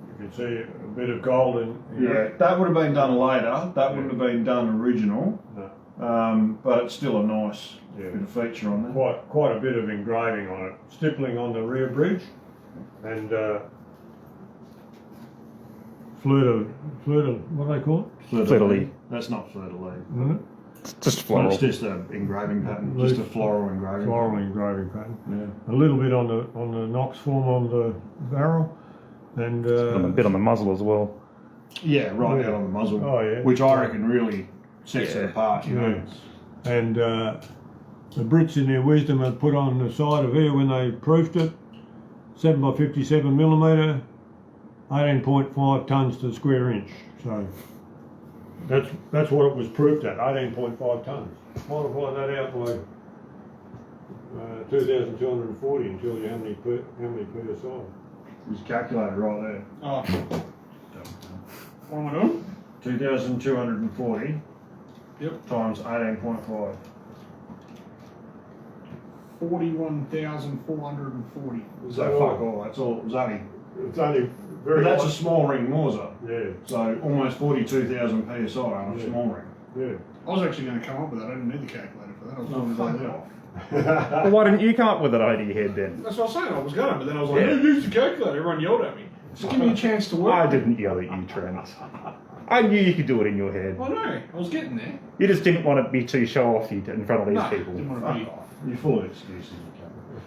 Speaker 3: you can see a bit of gold in.
Speaker 1: Yeah, that would have been done later. That wouldn't have been done original.
Speaker 3: No.
Speaker 1: But it's still a nice bit of feature on there.
Speaker 3: Quite a bit of engraving on it. Stippling on the rear bridge, and fleur de, what do they call it?
Speaker 4: Fleur-de-lis.
Speaker 1: That's not fleur-de-lis.
Speaker 3: Mm-hmm.
Speaker 4: It's just floral.
Speaker 1: It's just an engraving pattern, just a floral engraving.
Speaker 3: Floral engraving pattern.
Speaker 1: Yeah.
Speaker 3: A little bit on the Knox form on the barrel, and
Speaker 4: a bit on the muzzle as well.
Speaker 1: Yeah, right out on the muzzle.
Speaker 3: Oh yeah.
Speaker 1: Which I reckon really sets it apart. You know.
Speaker 3: And the Brits, in their wisdom, have put on the side of here when they proofed it, 7x57mm, 18.5 tonnes to the square inch. So that's what it was proofed at, 18.5 tonnes. Multiply that out by 2,240 and tell you how many PSI.
Speaker 1: There's a calculator right there.
Speaker 5: Oh. What am I doing?
Speaker 1: 2,240
Speaker 5: Yep.
Speaker 1: times 18.5.
Speaker 5: 41,440.
Speaker 1: So fuck all. That's all. It's only.
Speaker 3: It's only very.
Speaker 1: But that's a
Speaker 3: light.
Speaker 1: small ring Mauser.
Speaker 3: Yeah.
Speaker 1: So almost 42,000 PSI on a small ring.
Speaker 3: Yeah.
Speaker 5: I was actually going to come up with that. I didn't need the calculator for that. I was going to
Speaker 1: fuck
Speaker 5: find
Speaker 1: off.
Speaker 4: Well, why didn't you come up with it out of your head then?
Speaker 5: That's what I was saying. I was going to, but then I was like,
Speaker 4: Yeah.
Speaker 5: no, use the calculator. Everyone yelled at me. Just give me a chance to work.
Speaker 4: I didn't yell at you, Trent. I knew you could do it in your head.
Speaker 5: I know. I was getting there.
Speaker 4: You just didn't want to be too show-offy in front of these
Speaker 5: No,
Speaker 4: people.
Speaker 5: didn't want to
Speaker 1: Fuck
Speaker 5: be.
Speaker 1: off. You're full of excuses.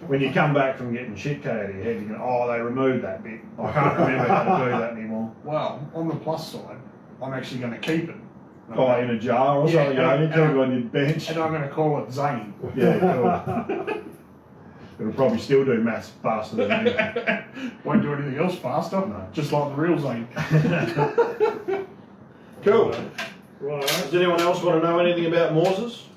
Speaker 1: When you come back from getting shit kicked out of your head, you go, oh, they removed that bit. I can't remember how to do that anymore.
Speaker 5: Well, on the plus side, I'm actually going to keep it.
Speaker 1: Oh, in a jar or something,
Speaker 5: Yeah,
Speaker 1: you keep it on your bench.
Speaker 5: And I'm going to call it Zaine.
Speaker 1: Yeah, cool. It'll probably still do maths faster than me.
Speaker 5: Won't do anything else faster.
Speaker 1: No.
Speaker 5: Just like the real Zaine.
Speaker 1: Cool.
Speaker 3: Right.
Speaker 1: Does anyone else want to know anything about Mausers?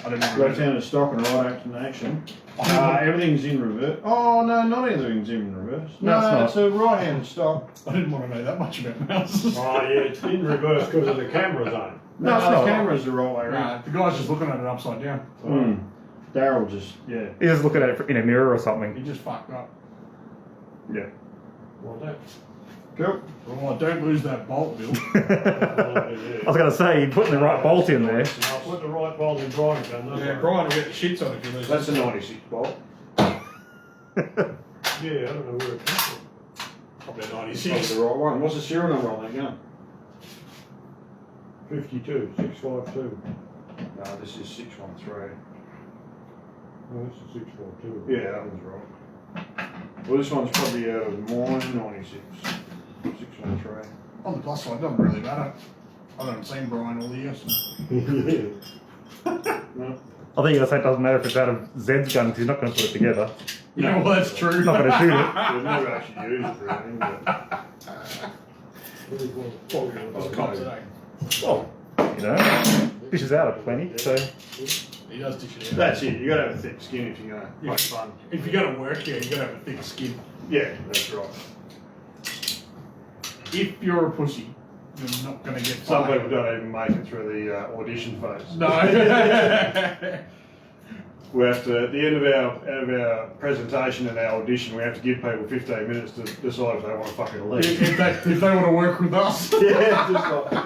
Speaker 5: I don't know.
Speaker 1: Left hand is stock and right action action. Everything's in reverse. Oh no, not everything's in reverse.
Speaker 4: No, it's
Speaker 1: it's a right hand stock.
Speaker 5: I didn't want to know that much about Mausers.
Speaker 3: Oh yeah, it's in reverse because of the camera zone.
Speaker 1: No,
Speaker 4: it's
Speaker 1: the
Speaker 4: not.
Speaker 1: camera's the right way around.
Speaker 5: Nah, the guy's just looking at it upside down.
Speaker 1: Daryl just, yeah.
Speaker 4: He's just looking at it in a mirror or
Speaker 5: He
Speaker 4: something.
Speaker 5: just fucked up.
Speaker 1: Yeah.
Speaker 3: Well, that.
Speaker 1: Cool.
Speaker 5: Oh, don't lose that bolt, Bill.
Speaker 4: I was going to say, you're putting the right bolt in there.
Speaker 3: I'll put the right bolt in Brian's gun. don't
Speaker 5: Yeah,
Speaker 3: worry.
Speaker 5: Brian will get the shits on if you lose.
Speaker 1: That's a 96 bolt.
Speaker 3: Yeah, I don't know where it comes from.
Speaker 5: probably a
Speaker 1: That's
Speaker 5: 96.
Speaker 1: the right one. What's the serial number on that gun?
Speaker 3: 52, 652.
Speaker 1: No, this is 613.
Speaker 3: Oh, this is 642.
Speaker 1: Yeah, that one's right. Well, this one's probably out of mine, 96. 613.
Speaker 5: On the plus side, doesn't really matter. I haven't seen Brian all the years.
Speaker 1: No.
Speaker 4: I think you're going to say it doesn't matter if it's out of Zed's gun because he's not going to put it together.
Speaker 5: Yeah, well, that's true.
Speaker 4: He's not going to shoot it.
Speaker 1: We've never actually used it for anything, but
Speaker 5: That's a cop today.
Speaker 4: Well, you know, fishes out of plenty, so.
Speaker 5: He does dish it out.
Speaker 1: that's it. You got to have a thick skin if you're going to
Speaker 5: Yeah.
Speaker 1: make fun.
Speaker 5: If you're going to work here, you've got to have a thick skin.
Speaker 1: Yeah, that's right.
Speaker 5: If you're a pussy, you're not going to get
Speaker 1: Some
Speaker 5: fired.
Speaker 1: people don't even make it through the audition phase.
Speaker 5: No.
Speaker 1: We have to, at the end of our presentation and our audition, we have to give people 15 minutes to decide if they want to fucking leave.
Speaker 5: if they want to work with us.
Speaker 1: Yeah, just like,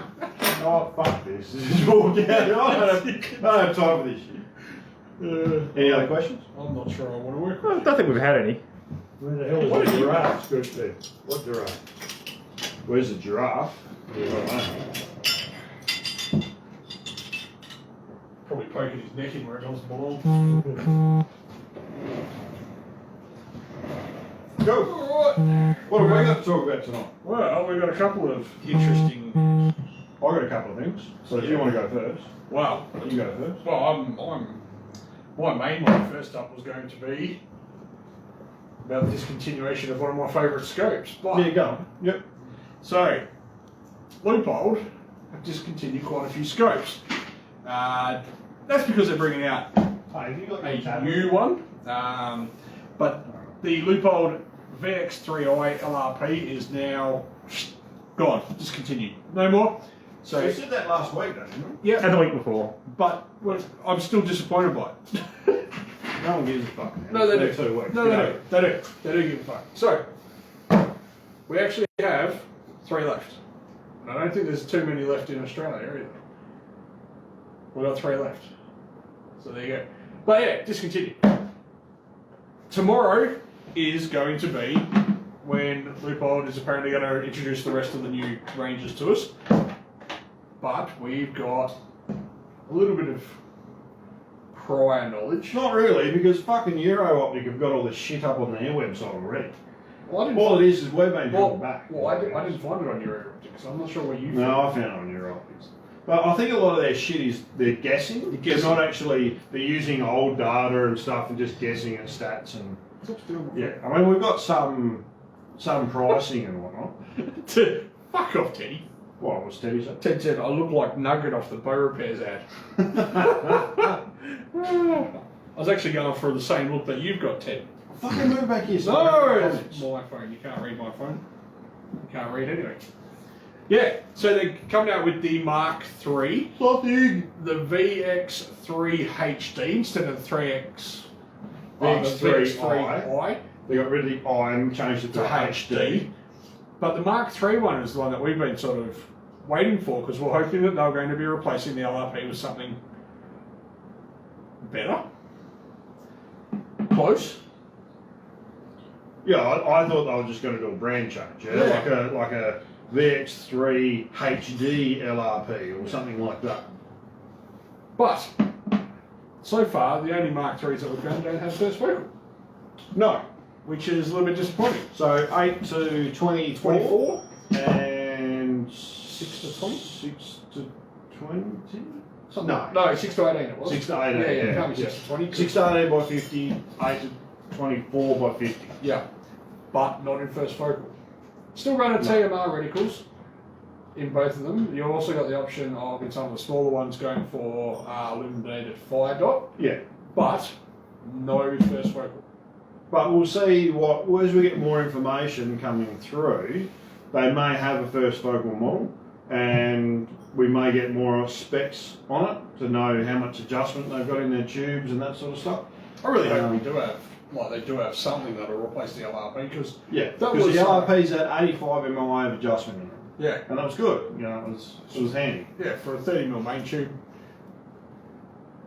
Speaker 1: oh, fuck this. Just walk out. I don't have time for this shit. Any other questions?
Speaker 5: I'm not sure I want to work
Speaker 4: I
Speaker 5: with
Speaker 4: don't think we've had any.
Speaker 3: Where the hell is
Speaker 1: What
Speaker 3: the
Speaker 1: are you-
Speaker 3: giraffe? Good there. What giraffe?
Speaker 1: Where's the giraffe? I don't know.
Speaker 5: Probably poking his neck in where it doesn't belong.
Speaker 1: Go.
Speaker 5: Alright.
Speaker 1: What have we got to talk about tonight?
Speaker 5: Well, we've got a couple of interesting.
Speaker 1: I've got a couple of things. So if you want to go first,
Speaker 5: Well,
Speaker 1: you go first.
Speaker 5: my main one first up was going to be about the discontinuation of one of my favourite scopes. But,
Speaker 1: Yeah, go on. Yep.
Speaker 5: So, Leupold have discontinued quite a few scopes. That's because they're bringing out
Speaker 1: Hey, have you got
Speaker 5: a new one. But the Leupold VX3i LRP is now gone, discontinued. No more.
Speaker 1: So
Speaker 5: So,
Speaker 1: you said that last week, don't you?
Speaker 5: yeah,
Speaker 4: And the week before.
Speaker 5: but I'm still disappointed by it.
Speaker 1: No one gives a fuck. Man.
Speaker 5: No, they do.
Speaker 1: Next 2 weeks.
Speaker 5: No, they do. They do. They do give a fuck. So, we actually have 3 left. And I don't think there's too many left in Australia either. We've got 3 left. So there you go. But yeah, discontinued. Tomorrow is going to be when Leupold is apparently going to introduce the rest of the new ranges to us. But we've got a little bit of prior knowledge.
Speaker 1: Not really, because fucking Euro Optic have got all this shit up on their website already.
Speaker 5: Well, I didn't
Speaker 1: All it is we've been
Speaker 5: Well,
Speaker 1: held back.
Speaker 5: I didn't find it on your optics. I'm not sure where you.
Speaker 1: No, I found it on Euro Optics. But I think a lot of their shit is they're guessing.
Speaker 5: They're
Speaker 1: They're
Speaker 5: guessing.
Speaker 1: not actually. They're using old data and stuff and just guessing at stats and yeah. I mean we've got some pricing and whatnot.
Speaker 5: Fuck off, Teddy.
Speaker 1: What was Teddy say?
Speaker 5: Ted said I look like Nugget off the Bow Repairs ad. I was actually going for the same look that you've got, Ted.
Speaker 1: Fucking move back here.
Speaker 5: No, it's my phone. You can't read my phone. You can't read anyway. Yeah, so they're coming out with the Mark III, the VX3 HD instead of the 3X.
Speaker 1: The
Speaker 5: VX3i
Speaker 1: They got rid of the I and changed it
Speaker 5: to
Speaker 1: to
Speaker 5: HD. But the Mark III one is the one that we've been sort of waiting for because we're hoping that they're going to be replacing the LRP with something better. Close.
Speaker 1: Yeah, I thought they were just going to do a brand change. Yeah, like a VX3 HD LRP or something like that.
Speaker 5: But so far, the only Mark IIIs that we've found don't have first focal,
Speaker 1: No.
Speaker 5: which is a little bit disappointing.
Speaker 1: So 8 to 24
Speaker 5: 24
Speaker 1: and
Speaker 5: 6 to 20?
Speaker 1: 6 to 20?
Speaker 5: No, 6 to 18 it was.
Speaker 1: 6 to 18.
Speaker 5: Yeah,
Speaker 1: Yeah,
Speaker 5: it can't be 6 to 20.
Speaker 1: 6 to 18 by 50, 8 to 24 by 50.
Speaker 5: Yeah, but not in first focal. Still run a TMR reticles in both of them. You've also got the option of, in some of the smaller ones, going for illuminated fire dot,
Speaker 1: Yeah.
Speaker 5: but no first focal.
Speaker 1: But we'll see as we get more information coming through, they may have a first focal model and we may get more specs on it to know how much adjustment they've got in their tubes and that sort of stuff.
Speaker 5: I really hope they do have something that'll replace the LRP, because
Speaker 1: Yeah,
Speaker 5: that
Speaker 1: because
Speaker 5: was
Speaker 1: the LRP's had 85 mm of adjustment in it.
Speaker 5: yeah,
Speaker 1: And that was good, you know, it was handy.
Speaker 5: yeah, for a 30mm main tube,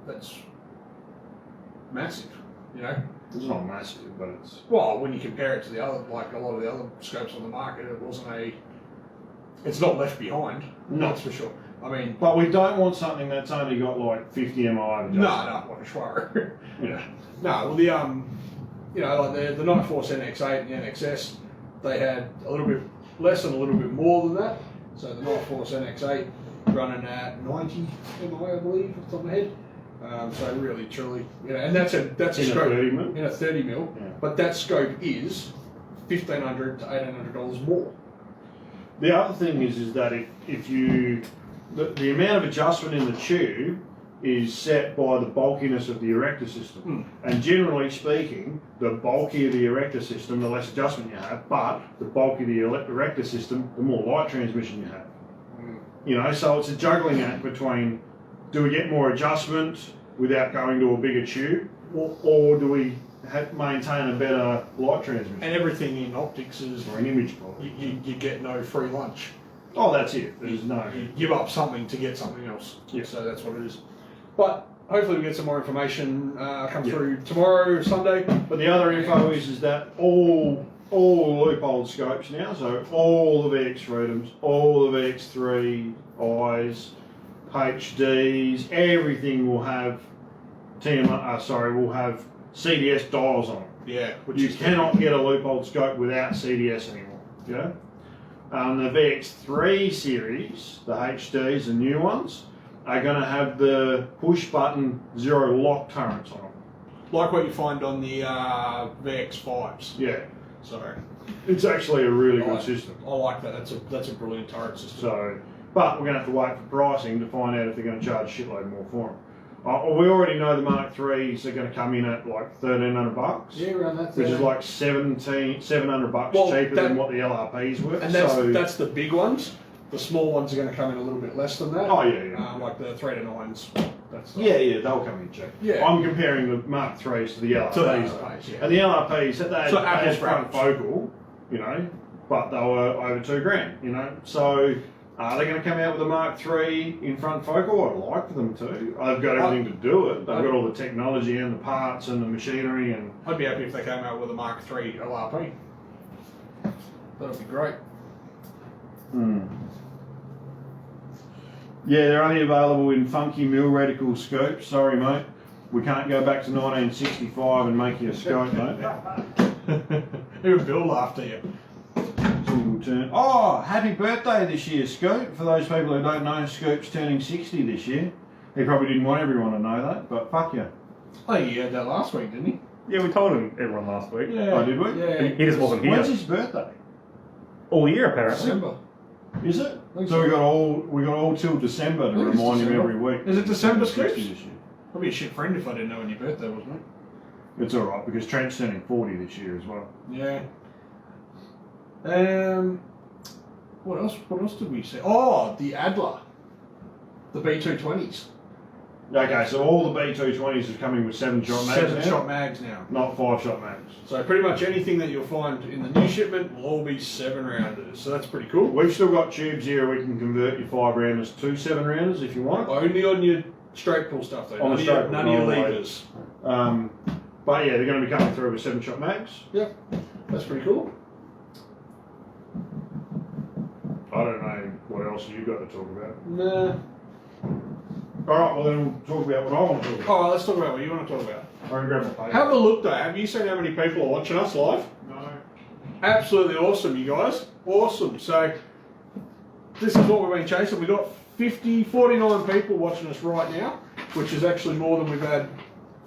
Speaker 5: that's massive, you know.
Speaker 1: It's not massive, but it's...
Speaker 5: Well, when you compare it to the other, like a lot of the other scopes on the market, it's not left behind.
Speaker 1: No.
Speaker 5: That's for sure. I mean,
Speaker 1: But we don't want something that's only got like 50 mm adjustment.
Speaker 5: no, what a schwarro.
Speaker 1: Yeah.
Speaker 5: No, well the you know, like the Night Force NX8 and the NXS, they had a little bit less and a little bit more than that. So the Night Force NX8 running at 90 MI, I believe, off the top of my head. So really, truly, you know, and that's a
Speaker 1: In
Speaker 5: scope
Speaker 1: 30 mm?
Speaker 5: in a 30mm,
Speaker 1: Yeah.
Speaker 5: but that scope is $1,500 to $1,800 more.
Speaker 1: The other thing is that if you... The amount of adjustment in the tube is set by the bulkiness of the erector system. And generally speaking, the bulkier the erector system, the less adjustment you have, but the bulkier the erector system, the more light transmission you have. You know, so it's a juggling act between, do we get more adjustment without going to a bigger tube, or do we maintain a better light transmission?
Speaker 5: And everything in optics is,
Speaker 1: Or an image quality.
Speaker 5: you get no free lunch.
Speaker 1: Oh, that's it. There's no...
Speaker 5: You give up something to get something else.
Speaker 1: Yeah.
Speaker 5: So that's what it is. But hopefully we get some more information come through tomorrow, Sunday.
Speaker 1: But the other info is that all Leupold scopes now, so all the VX Freedoms, all the VX3 eyes, HDs, everything will have will have CDS dials on it.
Speaker 5: Yeah.
Speaker 1: You cannot get a Leupold scope without CDS anymore. Yeah. The VX3 series, the HDs, the new ones, are going to have the push button zero lock turrets on them.
Speaker 5: Like what you find on the VX5s.
Speaker 1: Yeah.
Speaker 5: So
Speaker 1: It's actually a really good system.
Speaker 5: I like that. That's a brilliant turret system.
Speaker 1: So, but we're going to have to wait for pricing to find out if they're going to charge a shitload more for them. We already know the Mark IIIs are going to come in at like $1,300.
Speaker 5: Yeah, around that.
Speaker 1: Which is like $700 cheaper than what the LRPs were.
Speaker 5: And that's the big ones. The small ones are going to come in a little bit less than that.
Speaker 1: Oh yeah.
Speaker 5: Like the 3 to 9s.
Speaker 1: Yeah, they'll come in cheap.
Speaker 5: Yeah.
Speaker 1: I'm comparing the Mark IIIs to the LRPs.
Speaker 5: To the LRPs, yeah.
Speaker 1: And the LRPs, they had front
Speaker 5: apples.
Speaker 1: focal, you know, but they were over $2,000, you know. So are they going to come out with a Mark III in front focal? I'd like for them to. They've got everything to do it. They've got all the technology and the parts and the machinery and...
Speaker 5: I'd be happy if they came out with a Mark III LRP. That would be great.
Speaker 1: Yeah, they're only available in funky mill reticle scopes. Sorry, mate. We can't go back to 1965 and make you a scope, mate.
Speaker 5: Even Bill laughed at you.
Speaker 1: Single turn. Oh, happy birthday this year, Scoop. For those people who don't know, Scoop's turning 60 this year. He probably didn't want everyone to know that, but fuck you.
Speaker 5: I think he had that last week, didn't he?
Speaker 4: Yeah, we told everyone last week.
Speaker 5: Yeah.
Speaker 1: Oh, did we?
Speaker 5: Yeah.
Speaker 4: He just wasn't here.
Speaker 1: When's his birthday?
Speaker 4: All year, apparently.
Speaker 5: December.
Speaker 1: Is it?
Speaker 5: think
Speaker 1: So
Speaker 5: so.
Speaker 1: we got all till December to
Speaker 5: I think it's
Speaker 1: remind him
Speaker 5: December.
Speaker 1: every week.
Speaker 5: Is it December,
Speaker 1: 60
Speaker 5: Scoops?
Speaker 1: this year.
Speaker 5: I'd be a shit friend if I didn't know when your birthday was, mate.
Speaker 1: It's all right because Trent's turning 40 this year as well.
Speaker 5: Yeah. What else? What else did we say? Oh, the Adler, the B220s.
Speaker 1: Okay, so all the B220s are coming with 7-shot mags now,
Speaker 5: 7-shot mags now.
Speaker 1: not 5-shot mags.
Speaker 5: So pretty much anything that you'll find in the new shipment will all be 7-rounders. So that's pretty cool.
Speaker 1: We've still got tubes here we can convert your 5-rounders to 7-rounders if you want.
Speaker 5: Only on your straight pull stuff though.
Speaker 1: On the straight pull,
Speaker 5: none of your
Speaker 1: no way.
Speaker 5: levers.
Speaker 1: But yeah, they're going to be coming through with 7-shot mags.
Speaker 5: Yep. That's pretty cool.
Speaker 1: I don't know what else you've got to talk about.
Speaker 5: Nah.
Speaker 1: Alright, well then we'll talk about what I want to talk about.
Speaker 5: Alright, let's talk about what you want to talk about.
Speaker 1: I'm going to grab my paper.
Speaker 5: Have a look though. Have you seen how many people are watching us live?
Speaker 1: No.
Speaker 5: Absolutely awesome, you guys. Awesome. So, this is what we've been chasing. We've got 49 people watching us right now, which is actually more than we've had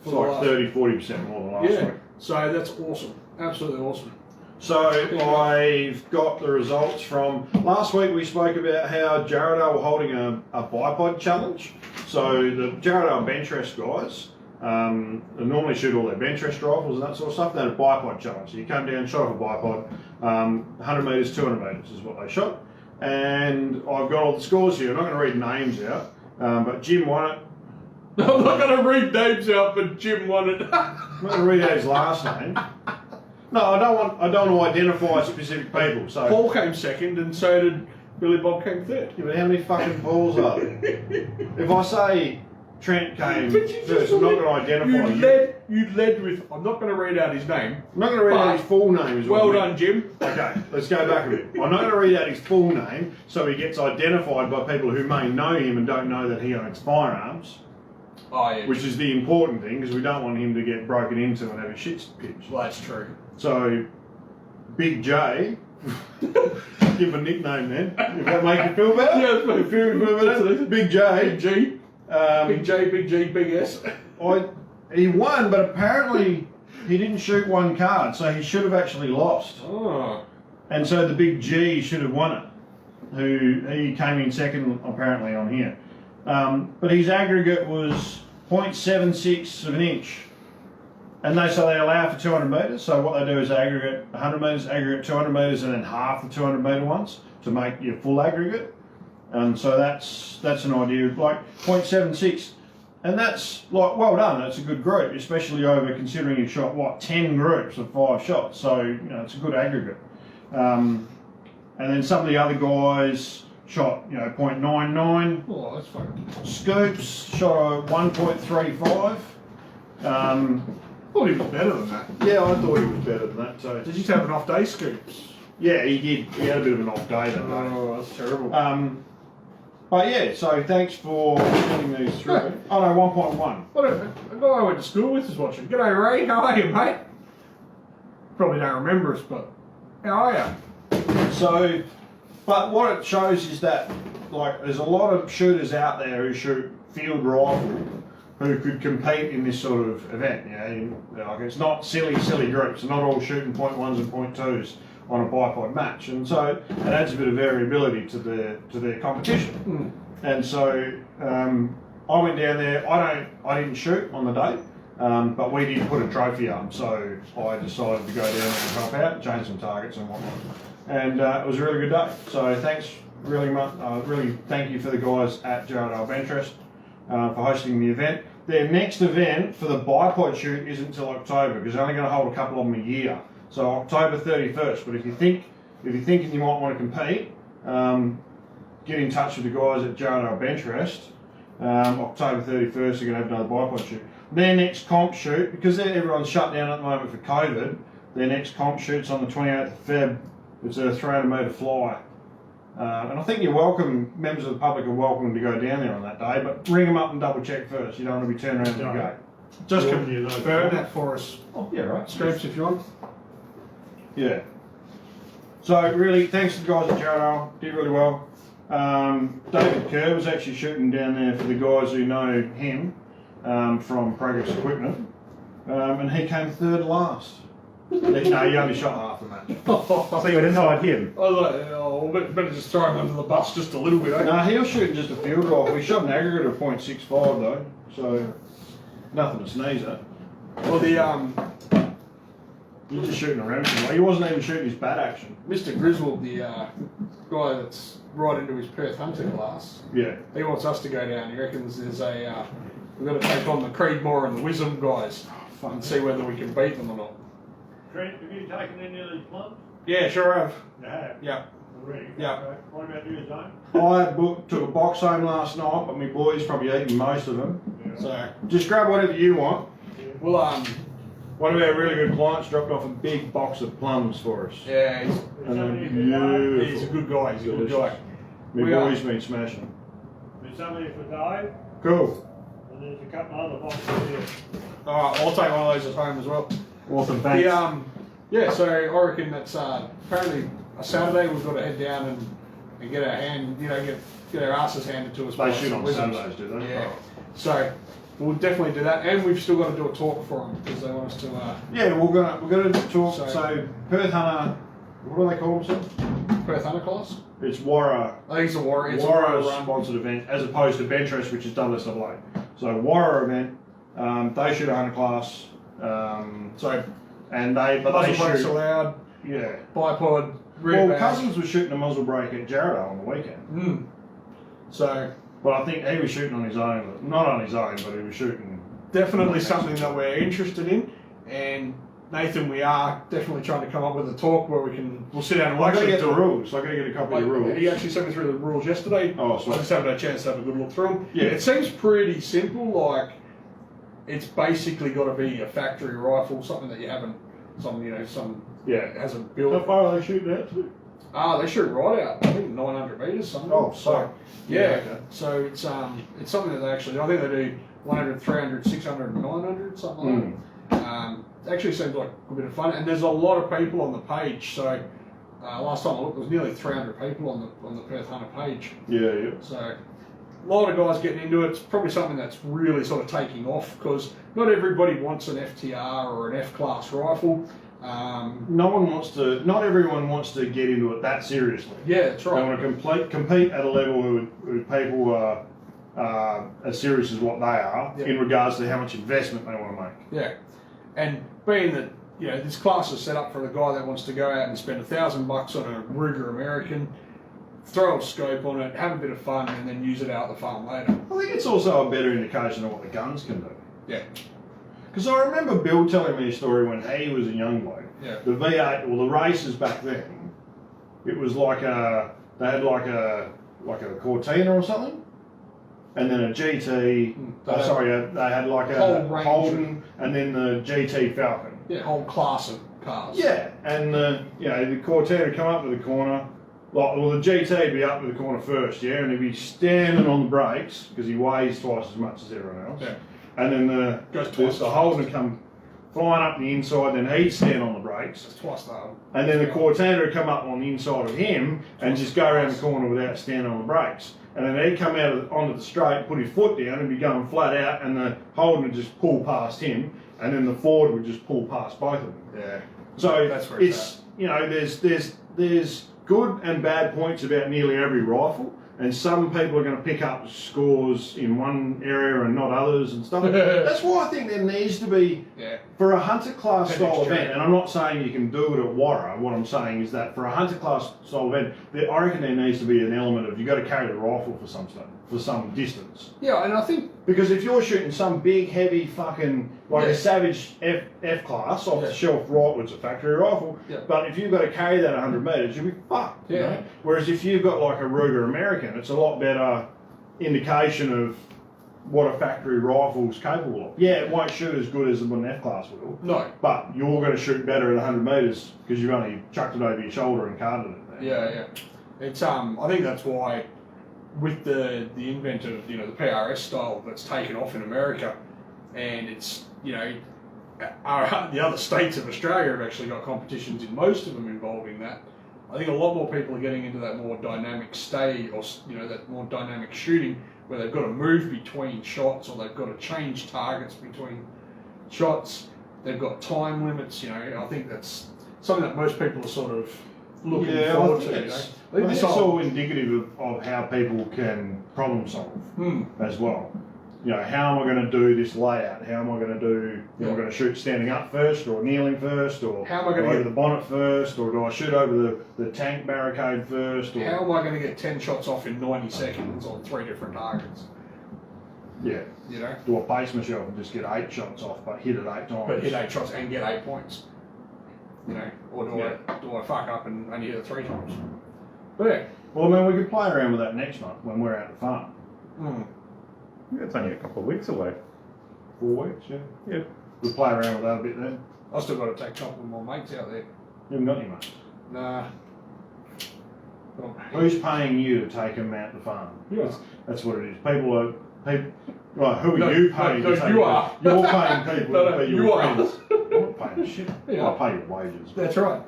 Speaker 5: for
Speaker 1: It's
Speaker 5: the
Speaker 1: like
Speaker 5: last...
Speaker 1: 30-40% more than last
Speaker 5: Yeah.
Speaker 1: week.
Speaker 5: So that's awesome. Absolutely awesome.
Speaker 1: So I've got the results from last week. We spoke about how Jarrahdale were holding a Bipod challenge. So the Jarrahdale bench rest guys, they normally shoot all their bench rest rifles and that sort of stuff. They had a Bipod challenge. So you come down, shot off a Bipod, 100 metres, 200 metres is what they shot. And I've got all the scores here. I'm not going to read names out, but Jim won it.
Speaker 5: I'm not going to read names out, but Jim won it.
Speaker 1: I'm not going to read out his last name. No, I don't want to identify specific people. So
Speaker 5: Paul came second, and so did Billy Bob came third.
Speaker 1: yeah, but how many fucking Pauls are there? If I say Trent came first, I'm not going to identify you.
Speaker 5: You led with. I'm not going to read out his name.
Speaker 1: I'm not going to read out his full name. Is what
Speaker 5: Well
Speaker 1: I mean.
Speaker 5: done, Jim.
Speaker 1: Okay, let's go back a bit. I'm not going to read out his full name, so he gets identified by people who may know him and don't know that he owns firearms.
Speaker 5: Oh yeah.
Speaker 1: Which is the important thing, because we don't want him to get broken into and have his shit pitched.
Speaker 5: Well, that's true.
Speaker 1: So, Big J, give him a nickname then. If that make you feel better?
Speaker 5: Yeah, it's
Speaker 1: feel better. Big J.
Speaker 5: Big G. Big J, Big G, Big S.
Speaker 1: He won, but apparently he didn't shoot one card, so he should have actually lost.
Speaker 5: Oh.
Speaker 1: And so the Big G should have won it. He came in second apparently on here. But his aggregate was 0.76 of an inch. And so they allow for 200 metres. So what they do is they aggregate 100 metres, aggregate 200 metres, and then half the 200 metre ones to make your full aggregate. So that's an idea of like 0.76. And that's like, well done, that's a good group, especially over considering you shot, 10 groups of 5 shots. So, it's a good aggregate. And then some of the other guys shot, 0.99.
Speaker 5: Oh, that's fun.
Speaker 1: Scoops shot a 1.35.
Speaker 5: Thought he was better than that.
Speaker 1: Yeah, I thought he was better than that. So
Speaker 5: Did you just have an off day, Scoops?
Speaker 1: yeah, he did. He had a bit of an off day that day.
Speaker 5: Oh, that's terrible.
Speaker 1: But yeah, so thanks for putting these through. Oh no, 1.1.
Speaker 5: What a guy I went to school with is watching. G'day, Ray. How are you, mate? Probably don't remember us, but how are you?
Speaker 1: So, but what it shows is that there's a lot of shooters out there who shoot field rifle who could compete in this sort of event. It's not silly groups. They're not all shooting 0.1s and 0.2s on a bipod match, and so it adds a bit of variability to their competition. And so I went down there. I didn't shoot on the day, but we did put a trophy up. So I decided to go down there and help out, change some targets and whatnot. And it was a really good day. So thanks really much. Really thank you for the guys at Jarrahdale Bench Rest for hosting the event. Their next event for the bipod shoot isn't until October, because they're only going to hold a couple of them a year. So October 31st. But if you're thinking you might want to compete, get in touch with the guys at Jarrahdale Bench Rest. October 31st, they're going to have another bipod shoot. Their next comp shoot, because everyone's shut down at the moment for COVID, their next comp shoot's on the 28th of Feb. It's a 300 metre fly. And I think you're welcome, members of the public are welcome to go down there on that day, but ring them up and double check first. You don't want to be turning around and go.
Speaker 5: Just
Speaker 3: Well, you know,
Speaker 5: burn that for us.
Speaker 1: Oh, yeah, right.
Speaker 5: Scraps if you want.
Speaker 1: Yeah. So really, thanks to the guys at Jarrahdale, did really well. David Kerr was actually shooting down there for the guys who know him from Progress Equipment, and he came third last. No, he only shot half the match.
Speaker 4: So you didn't hide him.
Speaker 5: I was like, oh, better just throw him under the bus just a little bit, eh?
Speaker 1: No, he was shooting just a field rifle. We shot an aggregate of 0.65 though, so nothing to sneeze at.
Speaker 5: Well,
Speaker 1: He's just shooting around. He wasn't even shooting his bat action.
Speaker 5: Mr. Griswold, the guy that's right into his Perth Hunter Class,
Speaker 1: Yeah.
Speaker 5: he wants us to go down. He reckons there's we've got to take on the Creedmoor and the Wisdom guys and see whether we can beat them or not.
Speaker 3: Trent, have you taken any of these plums?
Speaker 5: Yeah, sure have.
Speaker 3: You have?
Speaker 5: Yeah.
Speaker 3: Already?
Speaker 5: Yeah.
Speaker 3: Okay. What about you, Zaine?
Speaker 1: I took a box home last night, but my boys probably eaten most of them.
Speaker 3: Yeah.
Speaker 5: So,
Speaker 1: Just grab whatever you want.
Speaker 5: well,
Speaker 1: One of our really good clients dropped off a big box of plums for us.
Speaker 5: yeah,
Speaker 3: There's
Speaker 1: And
Speaker 3: somebody
Speaker 1: they're
Speaker 3: for Dave.
Speaker 5: he's a
Speaker 1: beautiful.
Speaker 5: good guy. He's a good guy.
Speaker 1: My
Speaker 5: We
Speaker 1: boys been smashing.
Speaker 3: There's somebody for Dave,
Speaker 1: Cool.
Speaker 3: and there's a couple other boxes here.
Speaker 5: All right, I'll take one of those at home as well.
Speaker 4: Awesome, thanks.
Speaker 5: The, yeah, so I reckon that's apparently a Saturday we've got to head down and get our hand, get our asses handed to us.
Speaker 1: They
Speaker 5: by
Speaker 1: shoot
Speaker 5: some
Speaker 1: on
Speaker 5: wizards.
Speaker 1: Saturdays, do they?
Speaker 5: Yeah. So we'll definitely do that, and we've still got to do a talk for them because they want us to.
Speaker 1: Yeah, we're gonna talk.
Speaker 5: So
Speaker 1: Perth Hunter, what do they call themselves?
Speaker 5: Perth Hunter Class.
Speaker 1: It's Warra.
Speaker 5: I think it's a Warra. It's a Warra run.
Speaker 1: sponsored event, as opposed to Bentress, which is WSAA. So Warra event, they shoot a hunter class. And they
Speaker 5: Muzzle
Speaker 1: shoot.
Speaker 5: allowed.
Speaker 1: Yeah.
Speaker 5: Bipod. Rear
Speaker 1: Well,
Speaker 5: bag.
Speaker 1: Cousins was shooting a muzzle break at Jarrahdale on the weekend.
Speaker 5: So
Speaker 1: But I think he was shooting on his own, not on his own, but he was shooting.
Speaker 5: definitely something that we're interested in, and Nathan, we are definitely trying to come up with a talk where we'll sit down and
Speaker 1: I gotta
Speaker 5: actually
Speaker 1: get
Speaker 5: do
Speaker 1: the rules. I gotta get a copy of the rules.
Speaker 5: He actually sent me through the rules yesterday.
Speaker 1: Oh,
Speaker 5: I
Speaker 1: sweet.
Speaker 5: just haven't had a chance to have a good look through them.
Speaker 1: Yeah.
Speaker 5: It seems pretty simple. Like it's basically got to be a factory rifle, something that you haven't,
Speaker 1: Yeah.
Speaker 5: hasn't
Speaker 1: How
Speaker 5: built.
Speaker 1: far are they shooting out to?
Speaker 5: They shoot right out. I think 900 meters. Something.
Speaker 1: Oh,
Speaker 5: so yeah.
Speaker 1: okay.
Speaker 5: So it's something that they actually. I think they do 100, 300, 600, 900, something like that. Actually seems like a bit of fun, and there's a lot of people on the page. So last time I looked, there was nearly 300 people on the Perth Hunter page.
Speaker 1: Yeah.
Speaker 5: So a lot of guys getting into it. It's probably something that's really sort of taking off because not everybody wants an FTR or an F-class rifle.
Speaker 1: Not everyone wants to get into it that seriously.
Speaker 5: Yeah, that's
Speaker 1: They
Speaker 5: right.
Speaker 1: want to compete at a level with people who are as serious as what they are in regards to how much investment they want to make.
Speaker 5: Yeah, and being that this class is set up for the guy that wants to go out and spend $1,000 on a Ruger American, throw a scope on it, have a bit of fun, and then use it out the farm later.
Speaker 1: I think it's also a better indication of what the guns can do.
Speaker 5: Yeah,
Speaker 1: Because I remember Bill telling me a story when he was a young bloke.
Speaker 5: yeah,
Speaker 1: The V8, well, the races back then, it was like they had like a Cortina or something, and then a GT. They had like a
Speaker 5: Whole range
Speaker 1: Holden, and then the GT Falcon.
Speaker 5: yeah, whole class of cars.
Speaker 1: Yeah, and the Cortina would come up to the corner. The GT would be up to the corner first, and he'd be standing on the brakes because he weighs twice as much as everyone else.
Speaker 5: Yeah.
Speaker 1: And then the Holden would come flying up the inside, then he'd stand on the brakes.
Speaker 5: It's twice that.
Speaker 1: And then the Cortina would come up on the inside of him and just go around the corner without standing on the brakes. And then he'd come out onto the straight, put his foot down and be going flat out, and the Holden would just pull past him, and then the Ford would just pull past both of them.
Speaker 5: Yeah.
Speaker 1: So
Speaker 5: That's where
Speaker 1: it's there's good and bad points about nearly every rifle, and some people are going to pick up scores in one area and not others and stuff. That's why I think there needs to be, for a hunter class style event, and I'm not saying you can do it at Warra, what I'm saying is that for a hunter class style event, I reckon there needs to be an element of you've got to carry the rifle for some distance.
Speaker 5: Yeah, and I think
Speaker 1: Because if you're shooting some big, heavy fucking, a Savage F class off the shelf rightwards a factory rifle, but if you've got to carry that 100 metres, you'll be fucked. You know? Whereas if you've got like a Ruger American, it's a lot better indication of what a factory rifle is capable of. Yeah, it won't shoot as good as an F class will.
Speaker 5: No.
Speaker 1: But you're going to shoot better at 100 metres because you've only chucked it over your shoulder and carded it.
Speaker 5: Yeah. It's I think that's why with the invent of the PRS style that's taken off in America, and it's the other states of Australia have actually got competitions in most of them involving that. I think a lot more people are getting into that more dynamic that more dynamic shooting where they've got to move between shots or they've got to change targets between shots. They've got time limits. I think that's something that most people are sort of looking forward to.
Speaker 1: I think it's all indicative of how people can problem solve as well. How am I going to do this layout? How am I going to do? Am I going to shoot standing up first, or kneeling first, or
Speaker 5: how am I going to
Speaker 1: get the bonnet first, or do I shoot over the tank barricade first? Or,
Speaker 5: how am I going to get 10 shots off in 90 seconds on 3 different targets?
Speaker 1: Yeah. Do I pace myself and just get 8 shots off, but hit it 8 times?
Speaker 5: But hit 8 shots and get 8 points. Or do I fuck up and only hit it 3 times? But yeah.
Speaker 1: Well, I mean, we could play around with that next month when we're out at the farm.
Speaker 4: It's only a couple of weeks away.
Speaker 1: 4 weeks, yeah.
Speaker 4: Yeah.
Speaker 1: We'll play around with that a bit then.
Speaker 5: I've still got to take a couple more mates out there.
Speaker 1: You haven't got any mates.
Speaker 5: Nah.
Speaker 1: Who's paying you to take them out the farm?
Speaker 5: Yeah.
Speaker 1: That's what it is. People. Right, who are you paying to take
Speaker 5: you
Speaker 1: them?
Speaker 5: are.
Speaker 1: You're paying people to be
Speaker 5: you
Speaker 1: your
Speaker 5: are.
Speaker 1: friends. I'm not paying shit.
Speaker 5: Yeah.
Speaker 1: I pay your wages.
Speaker 5: That's right.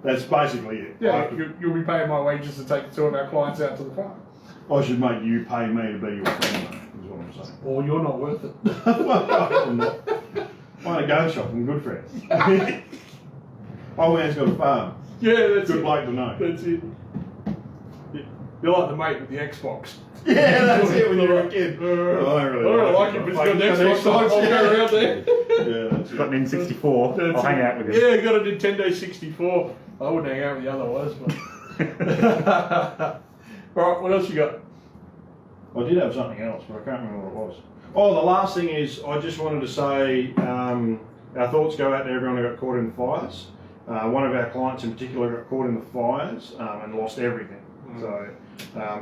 Speaker 1: That's basically it.
Speaker 5: Yeah, you'll be paying my wages to take 2 of our clients out to the farm.
Speaker 1: I should make you pay me to be your friend, mate, is what I'm saying.
Speaker 5: Or you're not worth it.
Speaker 1: I'm not. I want to go shopping, good friends. Old man's got a farm.
Speaker 5: Yeah, that's
Speaker 1: Good
Speaker 5: it.
Speaker 1: bloke to know.
Speaker 5: That's it. You're like the mate with the Xbox.
Speaker 1: Yeah, that's it when you're a kid.
Speaker 5: I don't like it, but he's got an Xbox, so I'll go around there.
Speaker 1: Yeah, that's
Speaker 4: Got
Speaker 1: it.
Speaker 4: an N64. I'll hang out with him.
Speaker 5: Yeah, got a Nintendo 64. I wouldn't hang out with you otherwise, but... Alright, what else you got?
Speaker 1: I did have something else, but I can't remember what it was. Oh, the last thing is, I just wanted to say our thoughts go out to everyone who got caught in the fires. One of our clients in particular got caught in the fires and lost everything. So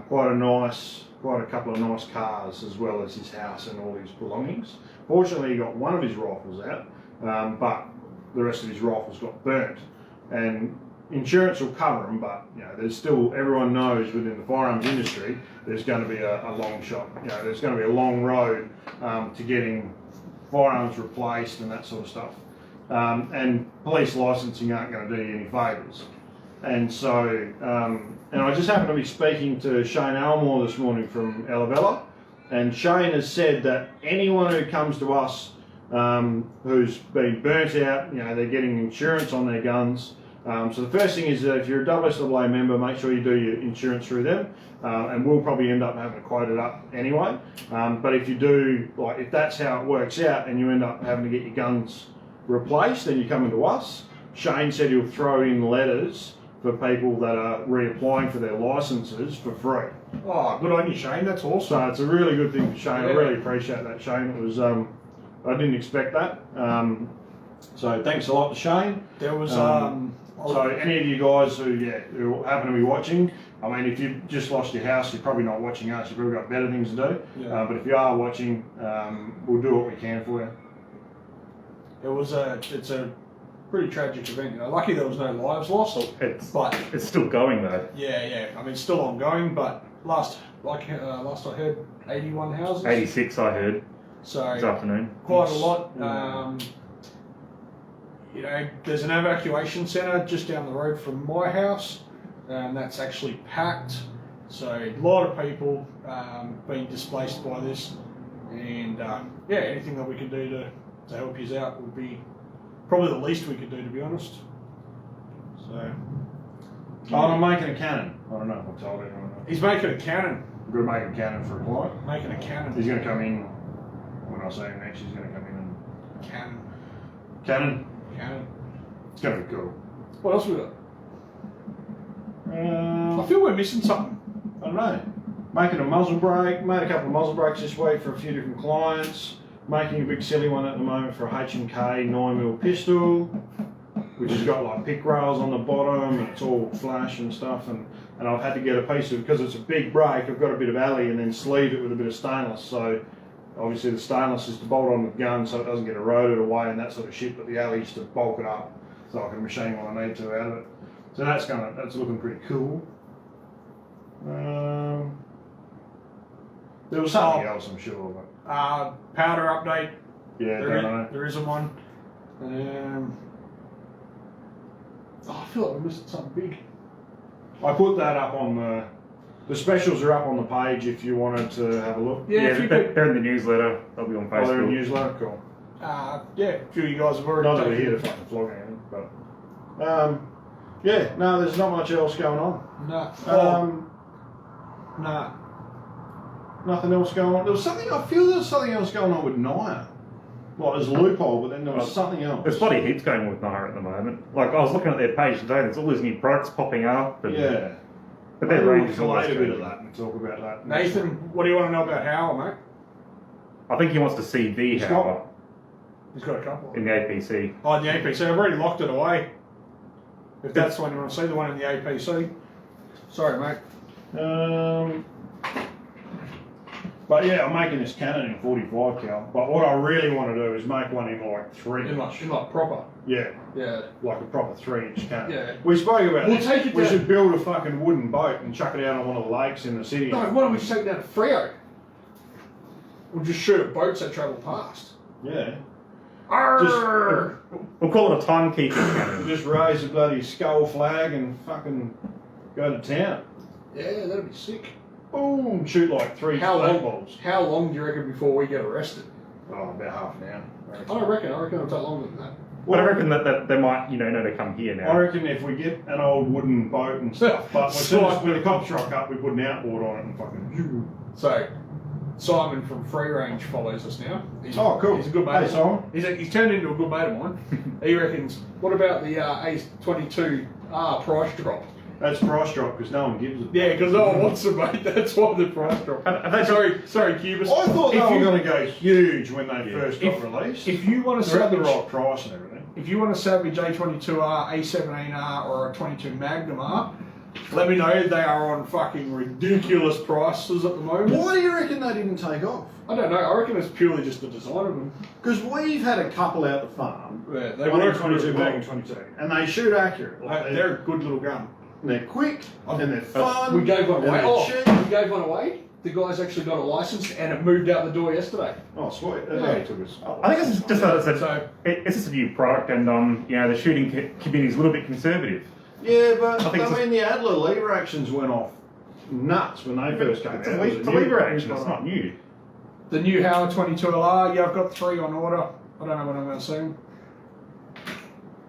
Speaker 1: quite a couple of nice cars, as well as his house and all his belongings. Fortunately, he got one of his rifles out, but the rest of his rifles got burnt. And insurance will cover them, but you know, there's still, everyone knows within the firearms industry, there's going to be a long shot. You know, there's going to be a long road to getting firearms replaced and that sort of stuff. And police licensing aren't going to do you any favours. And so, and I just happened to be speaking to Shane Almore this morning from Elavella, and Shane has said that anyone who comes to us who's been burnt out, you know, they're getting insurance on their guns. So the first thing is that if you're a SSAA member, make sure you do your insurance through them, and we'll probably end up having to quote it up anyway. But if you do, like if that's how it works out and you end up having to get your guns replaced, then you come into us. Shane said he'll throw in letters for people that are reapplying for their licenses for free.
Speaker 5: Oh, good on you, Shane. That's awesome.
Speaker 1: So it's a really good thing for Shane.
Speaker 5: Yeah.
Speaker 1: I really appreciate that, Shane. It was I didn't expect that. So thanks a lot to Shane.
Speaker 5: There was
Speaker 1: So any of you guys who happen to be watching, I mean, if you've just lost your house, you're probably not watching us. You've probably got better things to do.
Speaker 5: Yeah.
Speaker 1: But if you are watching, we'll do what we can for you.
Speaker 5: it's a pretty tragic event. You know, lucky there was no lives lost. But
Speaker 4: It's still going though.
Speaker 5: yeah. I mean, it's still ongoing. But last I heard, 81 houses.
Speaker 4: 86 I heard
Speaker 5: So
Speaker 4: this afternoon.
Speaker 5: quite a lot. You know, there's an evacuation centre just down the road from my house, and that's actually packed. So a lot of people being displaced by this, and yeah, anything that we can do to help you out would be probably the least we could do, to be honest. So.
Speaker 1: Oh, I'm making a cannon. I don't know if I told anyone or not.
Speaker 5: He's making a cannon.
Speaker 1: I'm going to make a cannon for a client.
Speaker 5: Making a cannon.
Speaker 1: He's going to come in, when I see him next, he's going to come in and...
Speaker 5: Cannon.
Speaker 1: Cannon.
Speaker 5: Cannon.
Speaker 1: It's going to be cool.
Speaker 5: What else we got? I feel we're missing something.
Speaker 1: I don't know. Making a muzzle brake. Made a couple of muzzle brakes this week for a few different clients. Making a big silly one at the moment for a H&K 9mm pistol, which has got like pick rails on the bottom and it's all flash and stuff. And I've had to get a piece of, because it's a big brake, I've got a bit of alley and then sleeve it with a bit of stainless. So obviously the stainless is to bolt on the gun so it doesn't get eroded away and that sort of shit, but the alley's to bulk it up so I can machine what I need to out of it. So that's looking pretty cool. There was something else, I'm sure, but
Speaker 5: Powder update.
Speaker 1: yeah, don't know.
Speaker 5: There isn't one. I feel like we're missing something big.
Speaker 1: I put that up on the specials are up on the page if you wanted to have a look.
Speaker 5: Yeah, if you
Speaker 4: they're in the newsletter. They'll be on Facebook.
Speaker 1: Oh, they're in newsletter, cool.
Speaker 5: Yeah, a few of you guys have already
Speaker 1: Not that we're
Speaker 5: taken
Speaker 1: here to fucking flog anything, but yeah, no, there's not much else going on.
Speaker 5: Nah.
Speaker 1: Nothing else going on. There was something, I feel there was something else going on with Naya. Like there's Leupold, but then there was something else.
Speaker 4: There's bloody heaps going on with Naya at the moment. Like I was looking at their page today, there's all these new products popping up. And,
Speaker 1: Yeah.
Speaker 4: But their
Speaker 1: Maybe
Speaker 4: range is
Speaker 1: we'll
Speaker 4: always
Speaker 1: collate a bit of
Speaker 4: changing.
Speaker 1: that and talk about that.
Speaker 5: Nathan, what do you want to know about Howell, mate?
Speaker 4: I think he wants to see the
Speaker 1: He's got
Speaker 4: Howler
Speaker 5: He's got a couple.
Speaker 4: in the APC.
Speaker 5: Oh, in the APC. I've already locked it away. If that's the one you want to see, the one in the APC. Sorry, mate.
Speaker 1: But yeah, I'm making this cannon in 45 cal. But what I really want to do is make one in like 3
Speaker 5: In
Speaker 1: inch.
Speaker 5: like proper.
Speaker 1: Yeah,
Speaker 5: Yeah.
Speaker 1: like a proper 3-inch cannon.
Speaker 5: Yeah.
Speaker 1: We spoke about
Speaker 5: We'll
Speaker 1: this.
Speaker 5: take it
Speaker 1: We
Speaker 5: down.
Speaker 1: should build a fucking wooden boat and chuck it out on one of the lakes in the city.
Speaker 5: No, why don't we just take it down to Freo? We'll just shoot at boats that travel past.
Speaker 1: Yeah.
Speaker 5: Arrgh!
Speaker 4: We'll call it a timekeeping cannon.
Speaker 1: Just raise the bloody skull flag and fucking go to town.
Speaker 5: Yeah, that'd be sick.
Speaker 1: boom, shoot like 3
Speaker 5: How
Speaker 1: flash
Speaker 5: long?
Speaker 1: balls.
Speaker 5: How long do you reckon before we get arrested?
Speaker 1: Oh, about half an hour.
Speaker 5: I don't reckon. I reckon it'll take longer than that.
Speaker 4: But I reckon that they might, know to come here now.
Speaker 1: I reckon if we get an old wooden boat and stuff, but as soon as when the cops rock up, we put an outboard on it and fucking.
Speaker 5: So, Simon from Free Range follows us now.
Speaker 1: Oh, cool.
Speaker 5: He's a good mate.
Speaker 1: Hey,
Speaker 5: of
Speaker 1: Simon.
Speaker 5: mine. He's turned into a good mate of mine. He reckons, what about the A22R price drop?
Speaker 1: That's price drop because no one gives it.
Speaker 5: Yeah, because no one wants them, mate. That's why the price drop. Sorry, Cubus.
Speaker 1: I thought they
Speaker 5: If
Speaker 1: were
Speaker 5: you-
Speaker 1: going to go huge when they first got released.
Speaker 5: If you want to
Speaker 1: They're at the
Speaker 5: salvage,
Speaker 1: right price and everything.
Speaker 5: if you want a Savage A22R, A17R, or a 22 Magnum R, let me know. They are on fucking ridiculous prices at the moment.
Speaker 1: Why do you reckon they didn't take off?
Speaker 5: I don't know. I reckon it's purely just the design of them.
Speaker 1: Because we've had a couple out the farm.
Speaker 5: Yeah, they
Speaker 1: One in
Speaker 5: work
Speaker 1: 22
Speaker 5: really
Speaker 1: mag
Speaker 5: well.
Speaker 1: and 22, and they shoot accurate. Like
Speaker 5: They're a good little gun.
Speaker 1: they're quick and they're fun.
Speaker 5: We gave one
Speaker 1: and
Speaker 5: away.
Speaker 1: they're
Speaker 5: Oh,
Speaker 1: cheap.
Speaker 5: we gave one away. The guy's actually got a license and it moved out the door yesterday.
Speaker 1: Oh, sweet. That
Speaker 5: Yeah.
Speaker 1: only took us.
Speaker 4: I think it's just
Speaker 5: So-
Speaker 4: it's just a new product, and the shooting community is a little bit conservative.
Speaker 1: Yeah, but
Speaker 4: I think it's
Speaker 1: the Adler lever actions went off nuts when they first came out.
Speaker 4: It's
Speaker 1: It was
Speaker 4: a
Speaker 1: new
Speaker 4: lever
Speaker 1: product.
Speaker 4: action. It's not new.
Speaker 5: The new Howard 22LR, yeah, I've got 3 on order. I don't know when I'm going to see them.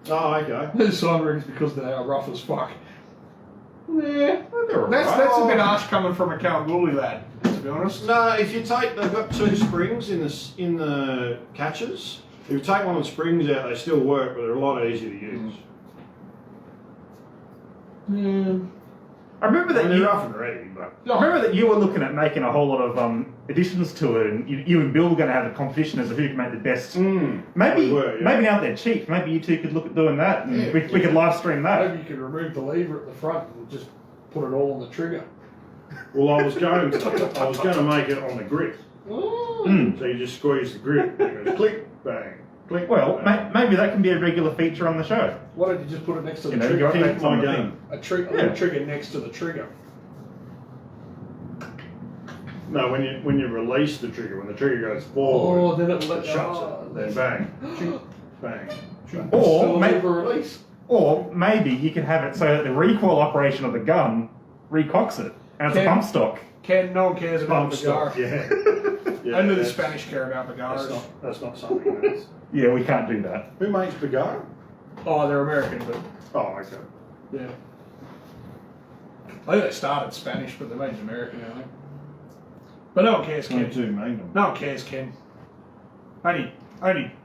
Speaker 1: Oh, okay.
Speaker 5: Simon reckons because they are rough as fuck. Yeah,
Speaker 1: They're
Speaker 5: that's
Speaker 1: alright.
Speaker 5: a bit harsh coming from a Kalgoorlie lad, to be honest.
Speaker 1: No, if you take, they've got 2 springs in the catches. If you take one of the springs out, they still work, but they're a lot easier to use.
Speaker 5: Yeah.
Speaker 4: I remember that
Speaker 1: They're
Speaker 4: you.
Speaker 1: rough and ready, but
Speaker 4: I remember that you were looking at making a whole lot of additions to it, and you and Bill were going to have a competition as to who can make the best. Maybe,
Speaker 1: we were, yeah.
Speaker 4: maybe now that they're cheap, maybe you two could look at doing that, and
Speaker 5: Yeah.
Speaker 4: we could live stream that.
Speaker 5: Maybe you could remove the lever at the front and just put it all on the trigger.
Speaker 1: well, I was going to make it on the grip.
Speaker 5: Oh.
Speaker 1: So you just squeeze the grip, and it goes click, bang, click.
Speaker 4: Well,
Speaker 1: bang.
Speaker 4: maybe that can be a regular feature on the show.
Speaker 5: Why don't you just put it next to the
Speaker 4: You know,
Speaker 5: trigger?
Speaker 4: you're
Speaker 1: Keep my gun.
Speaker 5: A little
Speaker 4: Yeah.
Speaker 5: trigger next to the trigger.
Speaker 1: No, when you release the trigger, when the trigger goes forward,
Speaker 5: Oh, then it
Speaker 1: it shuts it. Then bang, shoot, bang, shoot.
Speaker 4: Or maybe,
Speaker 5: release.
Speaker 4: or maybe you could have it so that the recoil operation of the gun recocks it, and it's a
Speaker 5: Can-
Speaker 4: bump stock.
Speaker 5: No one cares about
Speaker 1: Bump stock,
Speaker 5: Bagar.
Speaker 1: yeah.
Speaker 5: Only the
Speaker 1: that's-
Speaker 5: Spanish care about Bagars.
Speaker 1: That's not something that's...
Speaker 4: Yeah, we can't do that.
Speaker 1: Who makes Bagar?
Speaker 5: Oh, they're American, but
Speaker 1: Oh, okay.
Speaker 5: yeah. I think they started Spanish, but they made it American, I think. But no one cares, Ken.
Speaker 1: 22 Magnum.
Speaker 5: No one cares, Ken. Only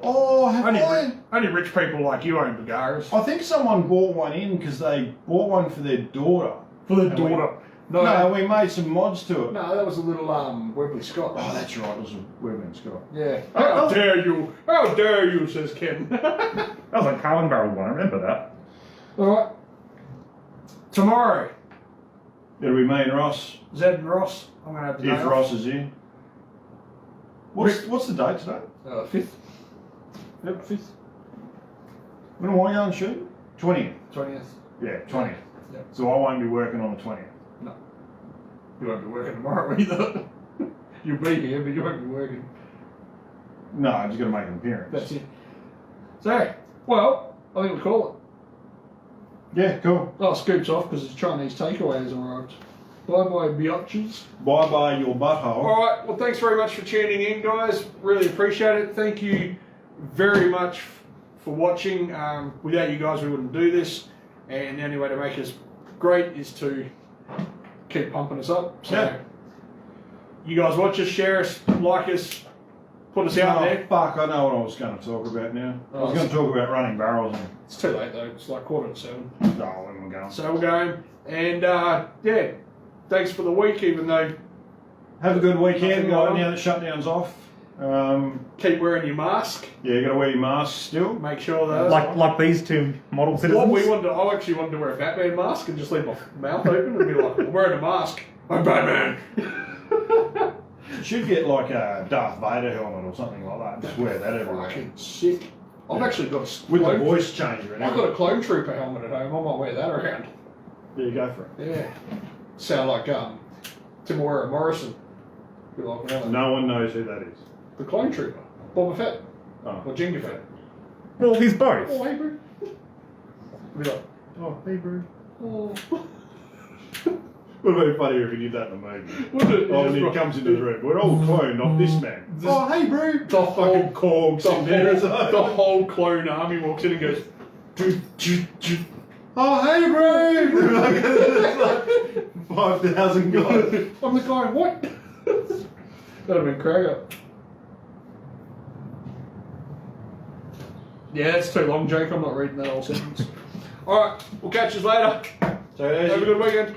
Speaker 1: Oh, have I?
Speaker 5: only rich people like you own Bagars.
Speaker 1: I think someone bought one in because they bought one for their daughter.
Speaker 5: For the
Speaker 1: And we-
Speaker 5: daughter.
Speaker 1: No, we made some mods to it.
Speaker 5: No, that was a little Webley Scott.
Speaker 1: Oh, that's right. It was a Weber and Scott.
Speaker 5: Yeah.
Speaker 4: Oh,
Speaker 5: How
Speaker 4: oh.
Speaker 5: dare you? How dare you? Says Ken.
Speaker 4: That was like Carbon Barrel one, I remember that.
Speaker 5: All right. Tomorrow,
Speaker 1: It'll be me and Ross.
Speaker 5: Zed and Ross. I'm gonna have the day
Speaker 1: If
Speaker 5: off.
Speaker 1: Ross is in. What's the date today?
Speaker 5: 5th. Yep, 5th.
Speaker 1: When am I going shooting? 20th.
Speaker 5: 20th.
Speaker 1: Yeah, 20th.
Speaker 5: Yeah.
Speaker 1: So I won't be working on the 20th.
Speaker 5: No. You won't be working tomorrow either. You'll be here, but you won't be working.
Speaker 1: No, I'm just going to make an appearance.
Speaker 5: That's it. So, well, I think we'll call it.
Speaker 1: Yeah, cool.
Speaker 5: Oh, Scoop's off because his Chinese takeaway has arrived. Bye-bye, biatches.
Speaker 1: Bye-bye your butthole.
Speaker 5: All right, well, thanks very much for tuning in, guys. Really appreciate it. Thank you very much for watching. Without you guys, we wouldn't do this. And the only way to make us great is to keep pumping us up. So,
Speaker 1: Yeah.
Speaker 5: you guys watch us, share us, like us, put us out there.
Speaker 1: Fuck, I know what I was going to talk about now. I
Speaker 5: Oh,
Speaker 1: was going to talk about running barrels and...
Speaker 5: It's too late, though. It's like 7:15.
Speaker 1: No, when we're going.
Speaker 5: So we're going. And, yeah, thanks for the week, even though
Speaker 1: Have a good weekend,
Speaker 5: Nothing on.
Speaker 1: now that shutdown's off.
Speaker 5: keep wearing your mask.
Speaker 1: Yeah, you got to wear your mask still.
Speaker 5: Make sure that...
Speaker 4: Like these two model citizens.
Speaker 5: I actually wanted to wear a Batman mask and just leave my mouth open and be like, I'm wearing a mask. I'm Batman.
Speaker 1: You should get like a Darth Vader helmet or something like that. Just wear that everywhere.
Speaker 5: Fucking sick. I've actually got a
Speaker 1: With the
Speaker 5: clone,
Speaker 1: voice changer and
Speaker 5: I've got
Speaker 1: everything.
Speaker 5: a clone trooper helmet at home. I might wear that around.
Speaker 1: There you go for it.
Speaker 5: Yeah. Sound like Timora Morrison. Be like, well,
Speaker 1: No one knows who that is.
Speaker 5: the clone trooper. Boba Fett.
Speaker 1: Oh.
Speaker 5: Or Jingle Fett.
Speaker 4: Well, he's both.
Speaker 5: Oh, hey, bro. Be like,
Speaker 1: Oh, hey, bro.
Speaker 5: oh.
Speaker 1: Would have been funnier if he did that in the movie.
Speaker 5: Wouldn't it?
Speaker 1: Oh, and
Speaker 5: Just
Speaker 1: he comes into the room. We're all cloned off this man. Oh, hey, bro.
Speaker 5: The whole
Speaker 1: Fucking Korg sitting there as well.
Speaker 5: the whole clone army walks in and goes.
Speaker 1: Oh, hey, bro. Like 5,000 guys.
Speaker 5: I'm the guy. What? That'd have been Krager. Yeah, it's too long, Jake. I'm not reading that whole sentence. All right, we'll catch you later.
Speaker 1: So,
Speaker 5: Have a good weekend.